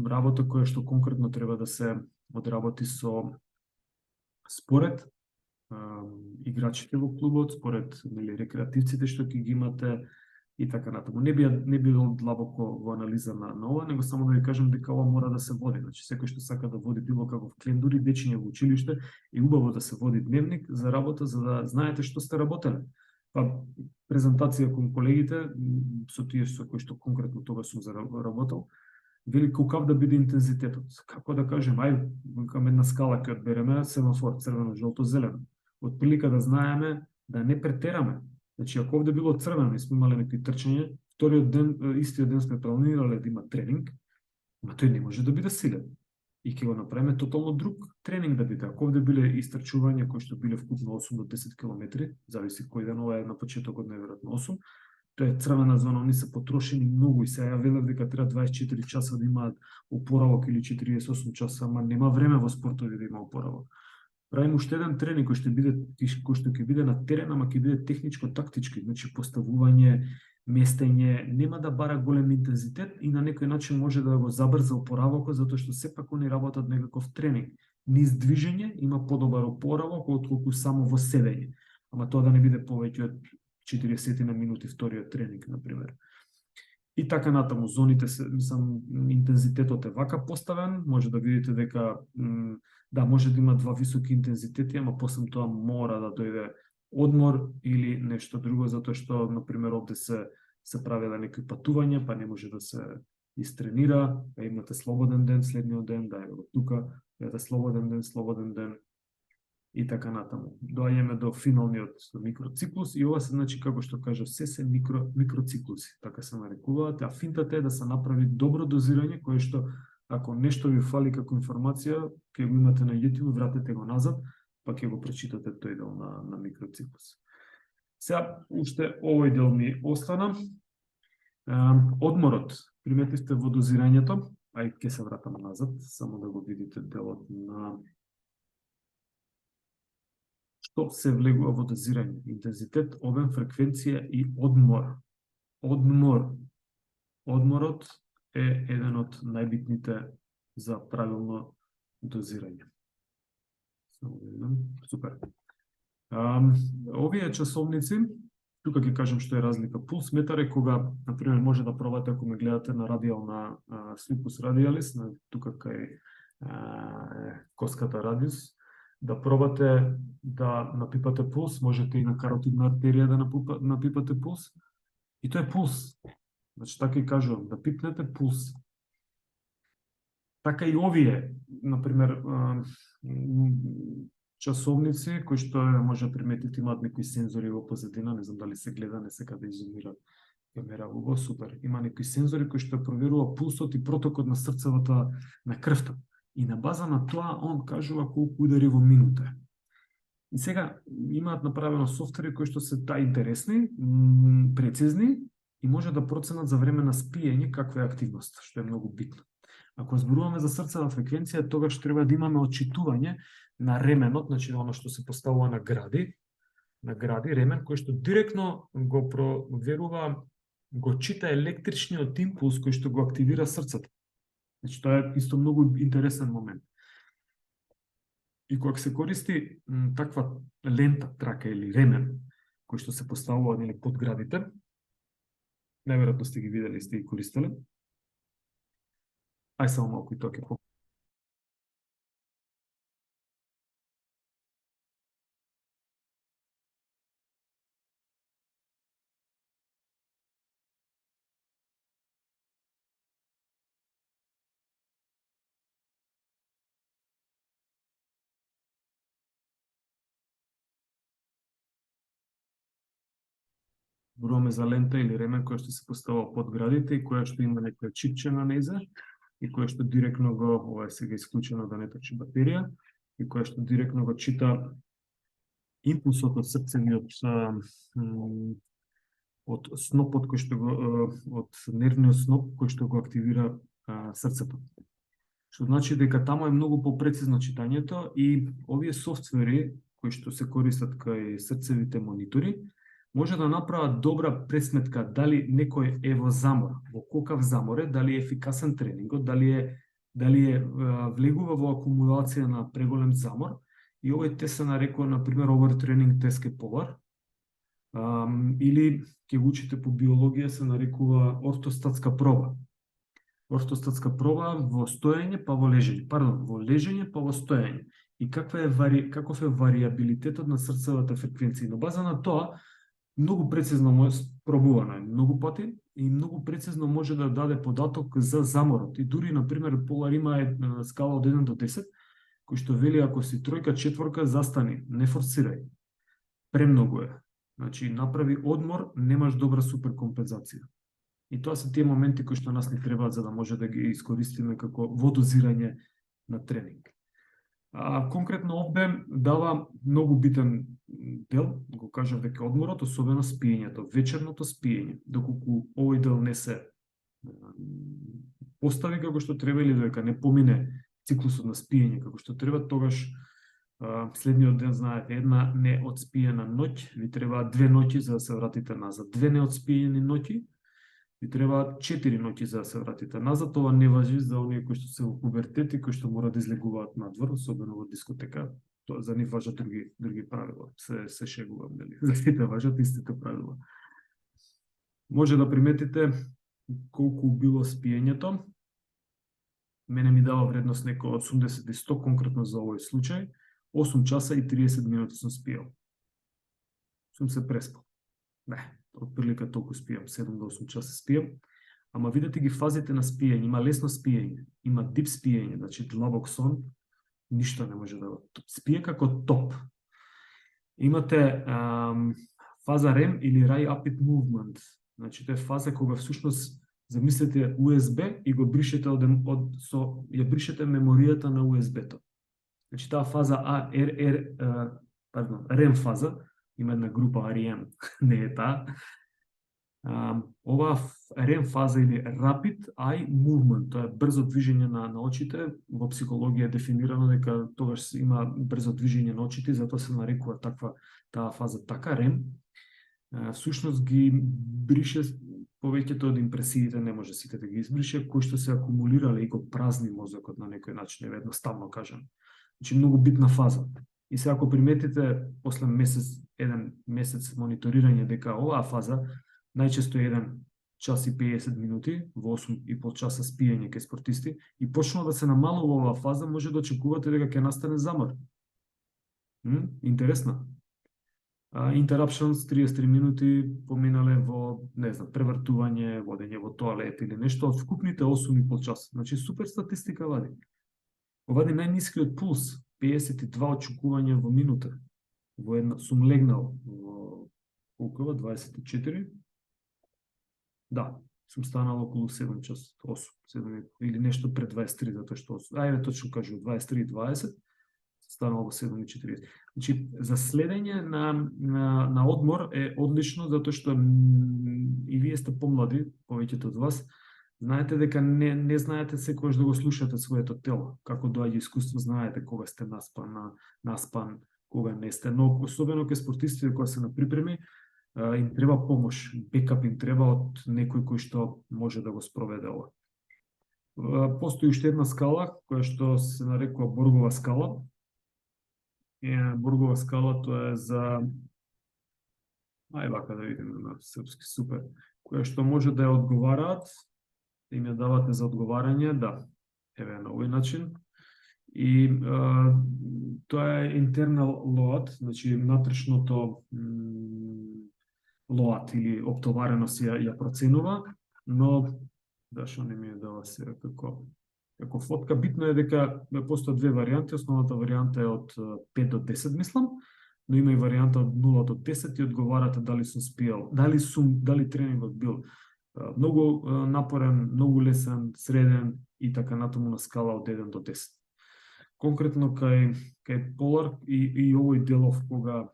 работа која што конкретно треба да се одработи според играчите во клубот, според рекреативците што ќе ги имате и така натаму. Не било длабоко во анализа на ова, него само да ви кажам дека ова мора да се води. Значи секој што сака да води било каков клен, дури дечиња во училиште, е убаво да се води дневник за работа, за да знаете што сте работеле. Па презентација кон колегите со тие со кои што конкретно тогаш сум заработал, вели какав да биде интензитетот. Како да кажем, към една скала ќе одбереме семафор црвено, жолто, зелено. Од прилика да знаеме да не претераме. Значи, ако овде било црвено и сме имале некои трчање, вториот ден, истиот ден сме планирале да има тренинг, но тој не може да биде силен. И ќе го направиме тотално друг тренинг да биде. Ако овде биле истрчувања кои што биле вкупно 8 до 10 км, зависи кој ден, ова е на почетокот најверојатно 8, тоа е црвена зона, они се потрошени многу и сега ја велев дека треба 24 часа да имаат опоравок или 48 часа, ама нема време во спортови да има опоравок. Правим уште еден тренинг кој што ќе биде на терен, ама ќе биде техничко-тактички, значи поставување, местење, нема да бара голем интензитет и на некој начин може да го забрза опоравокот, затоа што сепак они работат некаков тренинг. Низ движење има подобар опоравок отколку само во седење. Ама тоа да не биде повеќе од 40 на минути вториот тренинг, например. И така натаму, зоните интензитетот е вака поставен, може да видите дека да, може да има два високи интензитети, ама после тоа мора да дојде одмор или нешто друго, затоа што, например, овде се правеле некои патувања, па не може да се истренира, па имате слободен ден, следниот ден, да е тука, имате слободен ден, и така натаму. Доаѓаме до финалниот микроциклус и ова се, значи, како што кажав, се микроциклуси, така се нарекуваат, а финтата е да се направи добро дозирање, кое што, ако нешто ви фали како информација, ќе го имате на YouTube, вратете го назад, па ќе го прочитате тој дел на микроциклус. Сега, уште овој дел ми остана. Одморот, приметивте во дозирањето, ќе се вратам назад, само да го видите делот на што се влегува во дозирање, интензитет, обем, фреквенција и одмор. одмор. Одморот е еден од најбитните за правилно дозирање. Само да видам. Супер. Овие часовници, тука ќе кажам што е разлика. Пулс метар е кога, например, може да пробате ако ме гледате на радиал на Sleepus Radialis, на тука кај коската радиус, да пробате да напипате пулс, можете и на каротидна артерија да напипате пулс. И тоа е пулс. Значи, така и кажувам, да пипнете пулс. Така и овие, например, часовници, кои што може да приметите имаат некои сензори во позадина, не знам дали се гледа, не сека да изумира камера во супер. Има некои сензори кои што проверува пулсот и протокот на срцевата на крвта. И на база на тоа он кажува колку удари во минута. И сега имаат направено софтвери кои што се интересни, прецизни и може да проценат за време на спиење каква е активност, што е многу битно. Ако зборуваме за срцева фреквенција, тогаш треба да имаме отчитување на ременот, значи оно што се поставува на гради, ремен кој што директно го проверува, го чита електричниот импулс кој што го активира срцето. Значи тоа е исто многу интересен момент. И кога се користи таква лента, трака или ремен, кој што се поставува нели под градите, најверојатно сте ги видели, сте ги користеле. Ај само малку и тоа ќе зборуваме за лента или ремен која што се поставува под градите и која што има некоја чипче на нејза и која што директно го, ова е сега исклучено да не точи батерија, и која што директно го чита импулсот од срцевиот од снопот кој што го од нервниот сноп кој што го активира срцето. Што значи дека таму е многу попрецизно читањето и овие софтвери кои што се користат кај срцевите монитори може да направат добра пресметка дали некој е во замор, во колкав замор е, дали е ефикасен тренингот, дали е влегува во акумулација на преголем замор, и овој тест се нарекува, например, overtraining test ке повар, или ќе го учите по биологија, се нарекува ортостатска проба. Ортостатска проба во стоење па во лежење, во лежење па во стоење. И каков е вариабилитетот на срцевата фреквенција. На база на тоа, многу прецизно пробувано е многу пати и многу прецизно може да даде податок за заморот. И дури, например, Полар има скала од 1 до 10, кој што вели ако си тројка, четворка, застани, не форсирај. Премногу е. Значи, направи одмор, немаш добра суперкомпензација. И тоа се тие моменти кои што нас не требаат за да може да ги искористиме како во дозирање на тренинг. Конкретно овде дава многу битен дел, го кажав дека одморот, особено спиењето, вечерното спиење, доколку овој дел не се постави како што треба или дека не помине циклусот на спиење како што треба, тогаш следниот ден, знаете, една неотспиена ноќ, ви требаат 2 ноќи за да се вратите назад. 2 неотспиени ноќи, ви требаат 4 ноќи за да се вратите назад. Тоа не важи за оние кои што се во пубертет и кои што мора да излегуваат надвор, особено во дискотека. Тоа за нив важат други правила. Се шегувам, нели? За сите важат истите правила. Може да приметите колку било спиењето. Мене ми дава вредност некој 80 и 100, конкретно за овој случај. 8 часа и 30 минути сум спиел. Сум се преспал. Не, отприлика толку спијам, 7 до 8 часа спијам. Ама видете ги фазите на спиење, има лесно спиење, има дип спиење, значи длабок сон, ништо не може да го спие како топ. Имате фаза REM или Rapid Movement, значи тоа е фаза кога всушност замислете USB и го бришете ја бришете меморијата на USB-то. Значи таа фаза REM фаза, има една група REM, не е таа. Ова REM фаза или Rapid Eye Movement, тоа е брзо движење на очите, во психологија е дефинирано дека тогаш има брзо движење на очите, затоа се нарекува таа фаза така REM. Всушност ги брише повеќето од импресиите не може сите да ги избрише, кои што се акумулирале и го празни мозокот на некој начин, едноставно кажам. Значи, многу битна фаза. И сега ако приметите после еден месец мониторирање дека оваа фаза најчесто е 1 час и 50 минути во 8,5 часа спиење кај спортисти и почнува да се намалува оваа фаза, може да очекувате дека ќе настане замор. Интересно. Interruptions 33 минути поминале во, не знам, превртување, водење во тоалет или нешто од вкупните 8,5 часа. Значи супер статистика вади. Овади најнискиот пулс, 52 очекувања во минута. Во една сум легнал во колкова 24. Да, сум станал околу 7 часа, 8, 7 или нешто пред 23, затоа што ајде точно кажу 23:20. Станало во 7:40. Значи, за следење на одмор е одлично, затоа што и вие сте помлади, повеќето од вас, знаете дека не знаете секогаш да го слушате своето тело. Како доаѓа искуство, знаете кога сте наспан, кога не сте. Но особено кај спортистите кои се на припреми, им треба помош, бекап им треба од некој кој што може да го спроведе ова. Постои уште една скала, која што се нарекува Боргова скала. Боргова скала, тоа е за вака да видиме на српски, супер, која што може да ја одговараат, да им ја давате за одговарање, да, еве на овој начин. И тоа е internal load, значи внатрешното load или оптовареност ја проценува, но што не ми ја дава сега како фотка. Битно е дека постојат две варијанти. Основната варијанта е од 5 до 10, мислам, но има и варијанта од 0 до 10 и одговарате дали сум спиел, дали тренингот бил многу напорен, многу лесен, среден и така натаму на скала од 1 до 10. Конкретно кај Полар и овој делов кога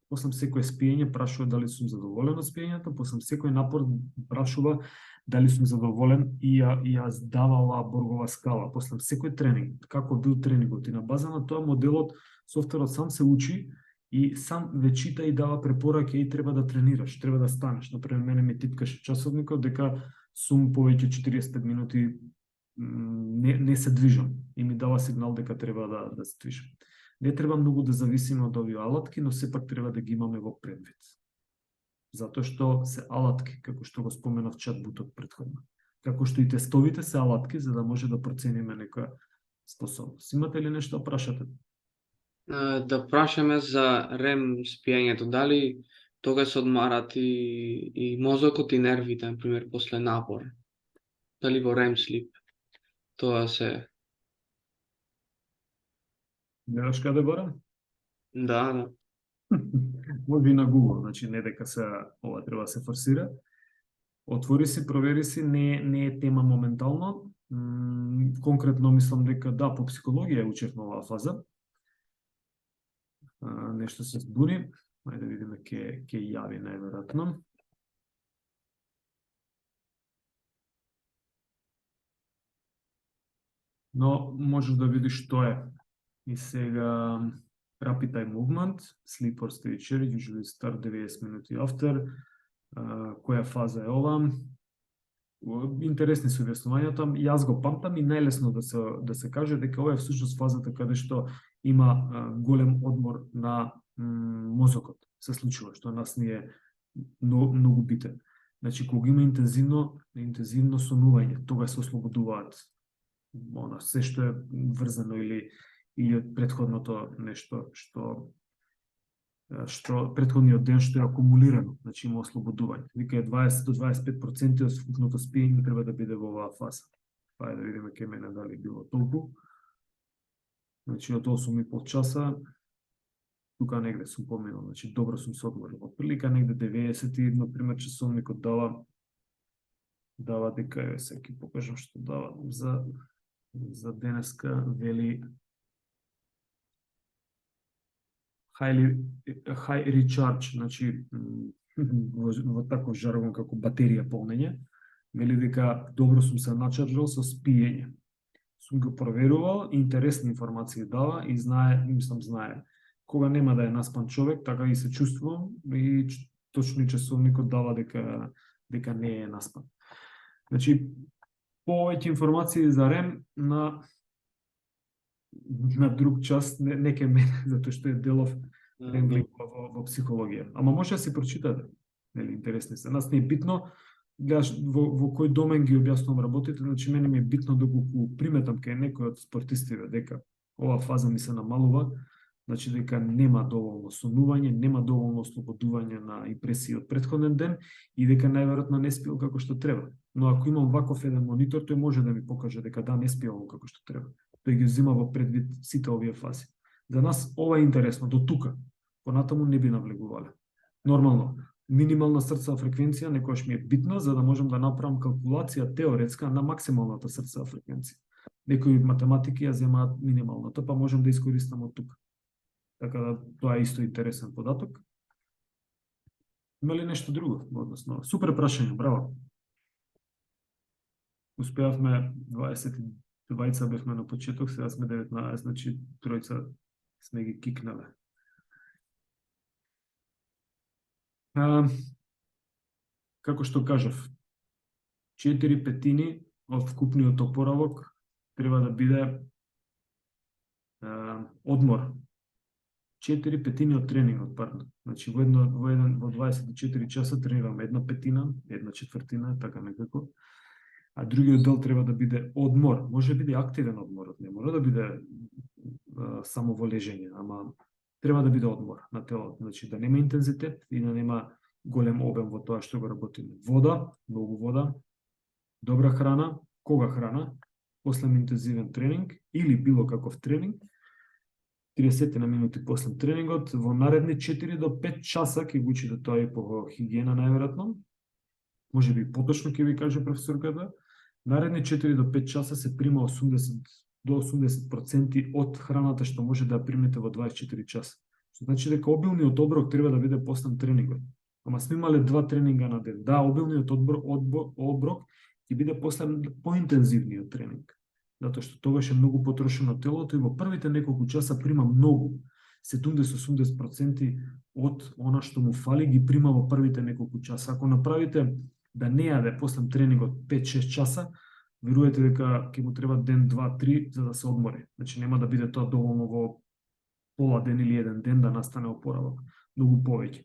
после секој спиење прашува дали сум задоволен од спиењето, после секој напор прашува дали сум задоволен и ја дава оваа Боргова скала после секој тренинг, како бил тренингот. И на база на тоа моделот, софтверот сам се учи и сам ве чита и дава препораки и треба да тренираш, треба да станеш. Например, мене ми типкаше часовникот дека сум повеќе 45 минути не се движам и ми дава сигнал дека треба да се движам. Не треба многу да зависиме од овие алатки, но сепак треба да ги имаме во предвид. Затоа што се алатки, како што го споменав чатбутот претходно. Како што и тестовите се алатки, за да може да процениме некоја способност. Имате ли нешто да прашате? Да прашаме за REM спиењето, дали тога се одмарат и мозокот и нервите, например, после напор? Дали во REM sleep тоа се... Гледаш каде барам? Да. Може и на Google, значи не дека ова треба да се форсира. Отвори си, провери си, не е тема моментално. Конкретно мислам дека да, по психологија учевме оваа фаза. Нешто се збуни. Ајде да видиме ке јави најверојатно. Но можеш да видиш што е. И сега rapid eye movement, sleep or stay chair, usually start 90 minути after. Која фаза е ова? Интересни се објаснувањата. Јас го памтам и најлесно да се каже дека ова е всушност фазата каде што има голем одмор на мозокот. Се случува, што нас ни е многу битен. Значи, кога има интензивно сонување, тога се ослободуваат се што е врзано или од претходното нешто што претходниот ден што е акумулирано, значи има ослободување. Вика е 20 до 25% од вкупното спиење треба да биде во оваа фаза. Па да видиме ке мене дали било толку. Значи од 8,5 часа тука негде сум поминал, значи добро сум се одморил. Во прилика негде 90, например, часовникот дава дека секи покажам што дава за денеска, вели high recharge, значи во таков жаргон како батерија полнење, вели дека добро сум се начаржал со спиење. Сум го проверувал, интересни информации дава и знае кога нема да е наспан човек, така и се чувствувам и точно и часовникот дава дека дека не е наспан. Значи, повеќе информации за REM на друг час, не ке мене, затоа што е делов REM во психологија. Ама може да си прочитате, нели, интересни се. Нас не е битно, гледаш во кој домен ги објаснувам работите, значи мене ми е битно доколку приметам кај некој од спортистите дека ова фаза ми се намалува, значи дека нема доволно сонување, нема доволно ослободување на импресии од претходен ден и дека најверојатно не спиел како што треба. Но ако имам ваков еден монитор, тој може да ми покаже дека да, не спиел како што треба. Тој ги взима во предвид сите овие фази. За нас ова е интересно, до тука. Понатаму не би навлегувале. Нормално, минимална срцова фреквенција некојаш ми е битна за да можам да направам калкулација теоретска на максималната срцова фреквенција. Некои математики ја земаат минималната, па можам да искористам од тука. Така да тоа е исто интересен податок. Има ли нешто друго? Односно, супер прашање, браво. Успеавме 22 бевме на почеток, сега сме 19, значи тројца сме ги кикнале. Како што кажав, 4/5 од вкупниот опоравок треба да биде одмор. 4/5 од тренингот, пардон. Значи во 24 часа тренираме 1/5, 1/4, така некако. А другиот дел треба да биде одмор. Може да биде активен одморот, не мора да биде само во лежење, ама треба да биде одмор на телото. Значи да нема интензитет и да нема голем обем во тоа што го работиме. Вода, многу вода, добра храна, кога храна, после интензивен тренинг или било каков тренинг, 30 на минути после тренингот, во наредни 4 до 5 часа ќе го учите тоа и по хигиена најверојатно. Може би поточно ќе ви каже професорката. Наредни 4 до 5 часа се прима 80 до 80% од храната што може да ја примете во 24 часа. Што значи дека обилниот оброк треба да биде после тренингот. Ама сме имале 2 тренинга на ден. Да, обилниот оброк ќе биде после поинтензивниот тренинг. Затоа што тогаш е многу потрошено телото и во првите неколку часа прима многу. 70-80% од она што му фали ги прима во првите неколку часа. Ако направите да не јаде после тренингот 5-6 часа, верувате дека ќе му треба ден, 2, 3 за да се одмори. Значи нема да биде тоа доволно во пола ден или еден ден да настане опоравок. Многу повеќе.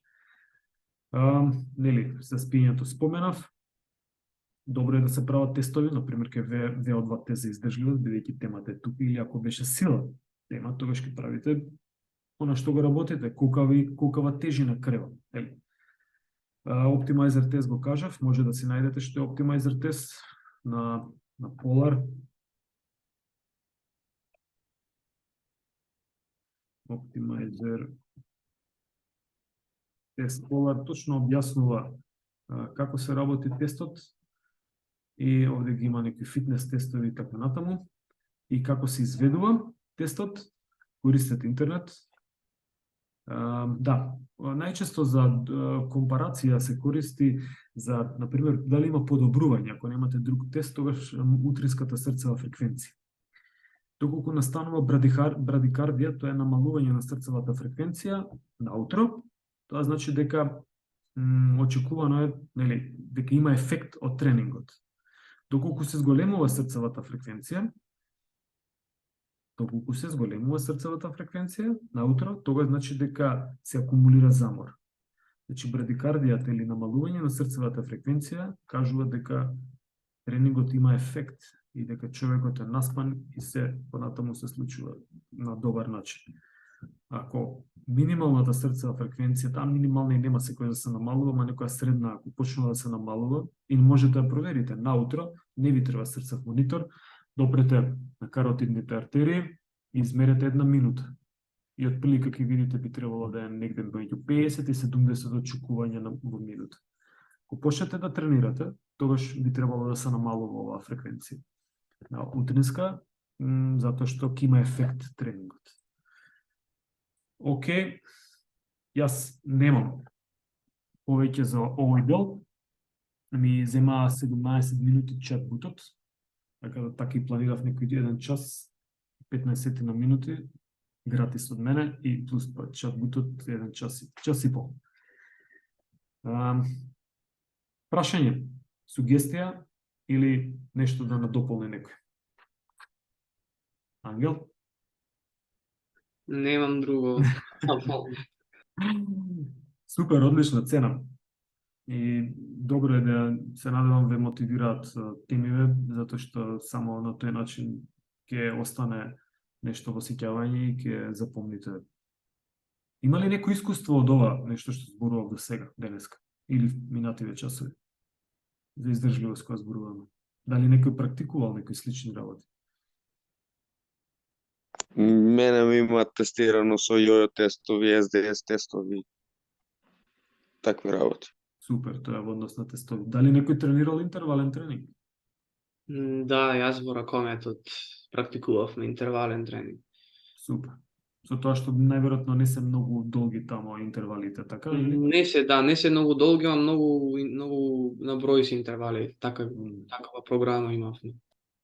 Нели, за спиењето споменав. Добро е да се прават тестови, например ке VO2 тест за издржливост, бидејќи темата е тука, или ако беше сила тема, тогаш ќе правите она што го работите, колкава тежина крева. Optimizer тест го кажав, може да си најдете што е Optimizer тест на Polar. Optimizer тест Polar точно објаснува како се работи тестот и овде ги има некои фитнес тестови и така натаму и како се изведува тестот, користете интернет. Да, најчесто за компарација се користи за, например, дали има подобрување, ако немате друг тест, тогаш утринската срцева фреквенција. Доколку настанува брадикардија, тоа е намалување на срцевата фреквенција на утро, тоа значи дека очекувано е, нели, дека има ефект од тренингот. Доколку се зголемува срцевата фреквенција, наутро, тога значи дека се акумулира замор. Значи брадикардијата или намалување на срцевата фреквенција кажува дека тренингот има ефект и дека човекот е наспан и се понатаму се случува на добар начин. Ако минималната срцева фреквенција, таа минимална и нема секој да се намалува, ама некоја средна ако почнува да се намалува, и можете да проверите наутро, не ви треба срцев монитор, допрете на каротидните артерии и измерете 1 минута. И отприлика ќе видите би требало да е негде меѓу 50 и 70 очекувања во минута. Ако почнете да тренирате, тогаш би требало да се намалува оваа фреквенција на утринска, затоа што ќе има ефект тренингот. Океј, јас немам повеќе за овој дел. Ми зема 17 минути чатбутот, така и планирав некој 1 час, 15 на минути, гратис од мене и плюс чатбутот 1 час и пол. Прашање, сугестија или нешто да надополни некој? Ангел? Немам друго. Супер, одлична цена. И добро е да се надевам ве мотивираат темиве, затоа што само на тој начин ќе остане нешто во сеќавање и ќе запомните. Има ли некој искуство од ова, нешто што зборував до сега, денеска, или в минативе часови? За издржливост која зборуваме. Дали некој практикувал некои слични работи? Мене ми има тестирано со јојо тестови, SDS тестови, такви работи. Супер, тоа е во однос на тестови. Дали некој тренирал интервален тренинг? Да, јас во ракометот практикувавме интервален тренинг. Супер. Со тоа што најверојатно не се многу долги тамо интервалите, така или? Не се многу долги, а многу на број се интервали. Такава програма имавме.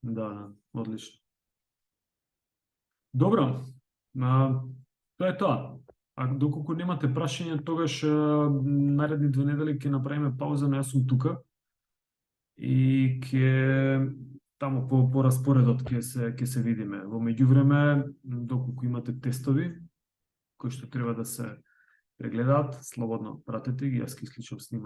Да, одлично. Добро, тоа е тоа. А доколку немате прашање, тогаш наредни 2 недели ќе направиме пауза, но јас сум тука и ќе тамо по распоредот ќе се видиме. Во меѓувреме, доколку имате тестови кои што треба да се прегледаат, слободно пратете ги, јас ќе исклучам снимање.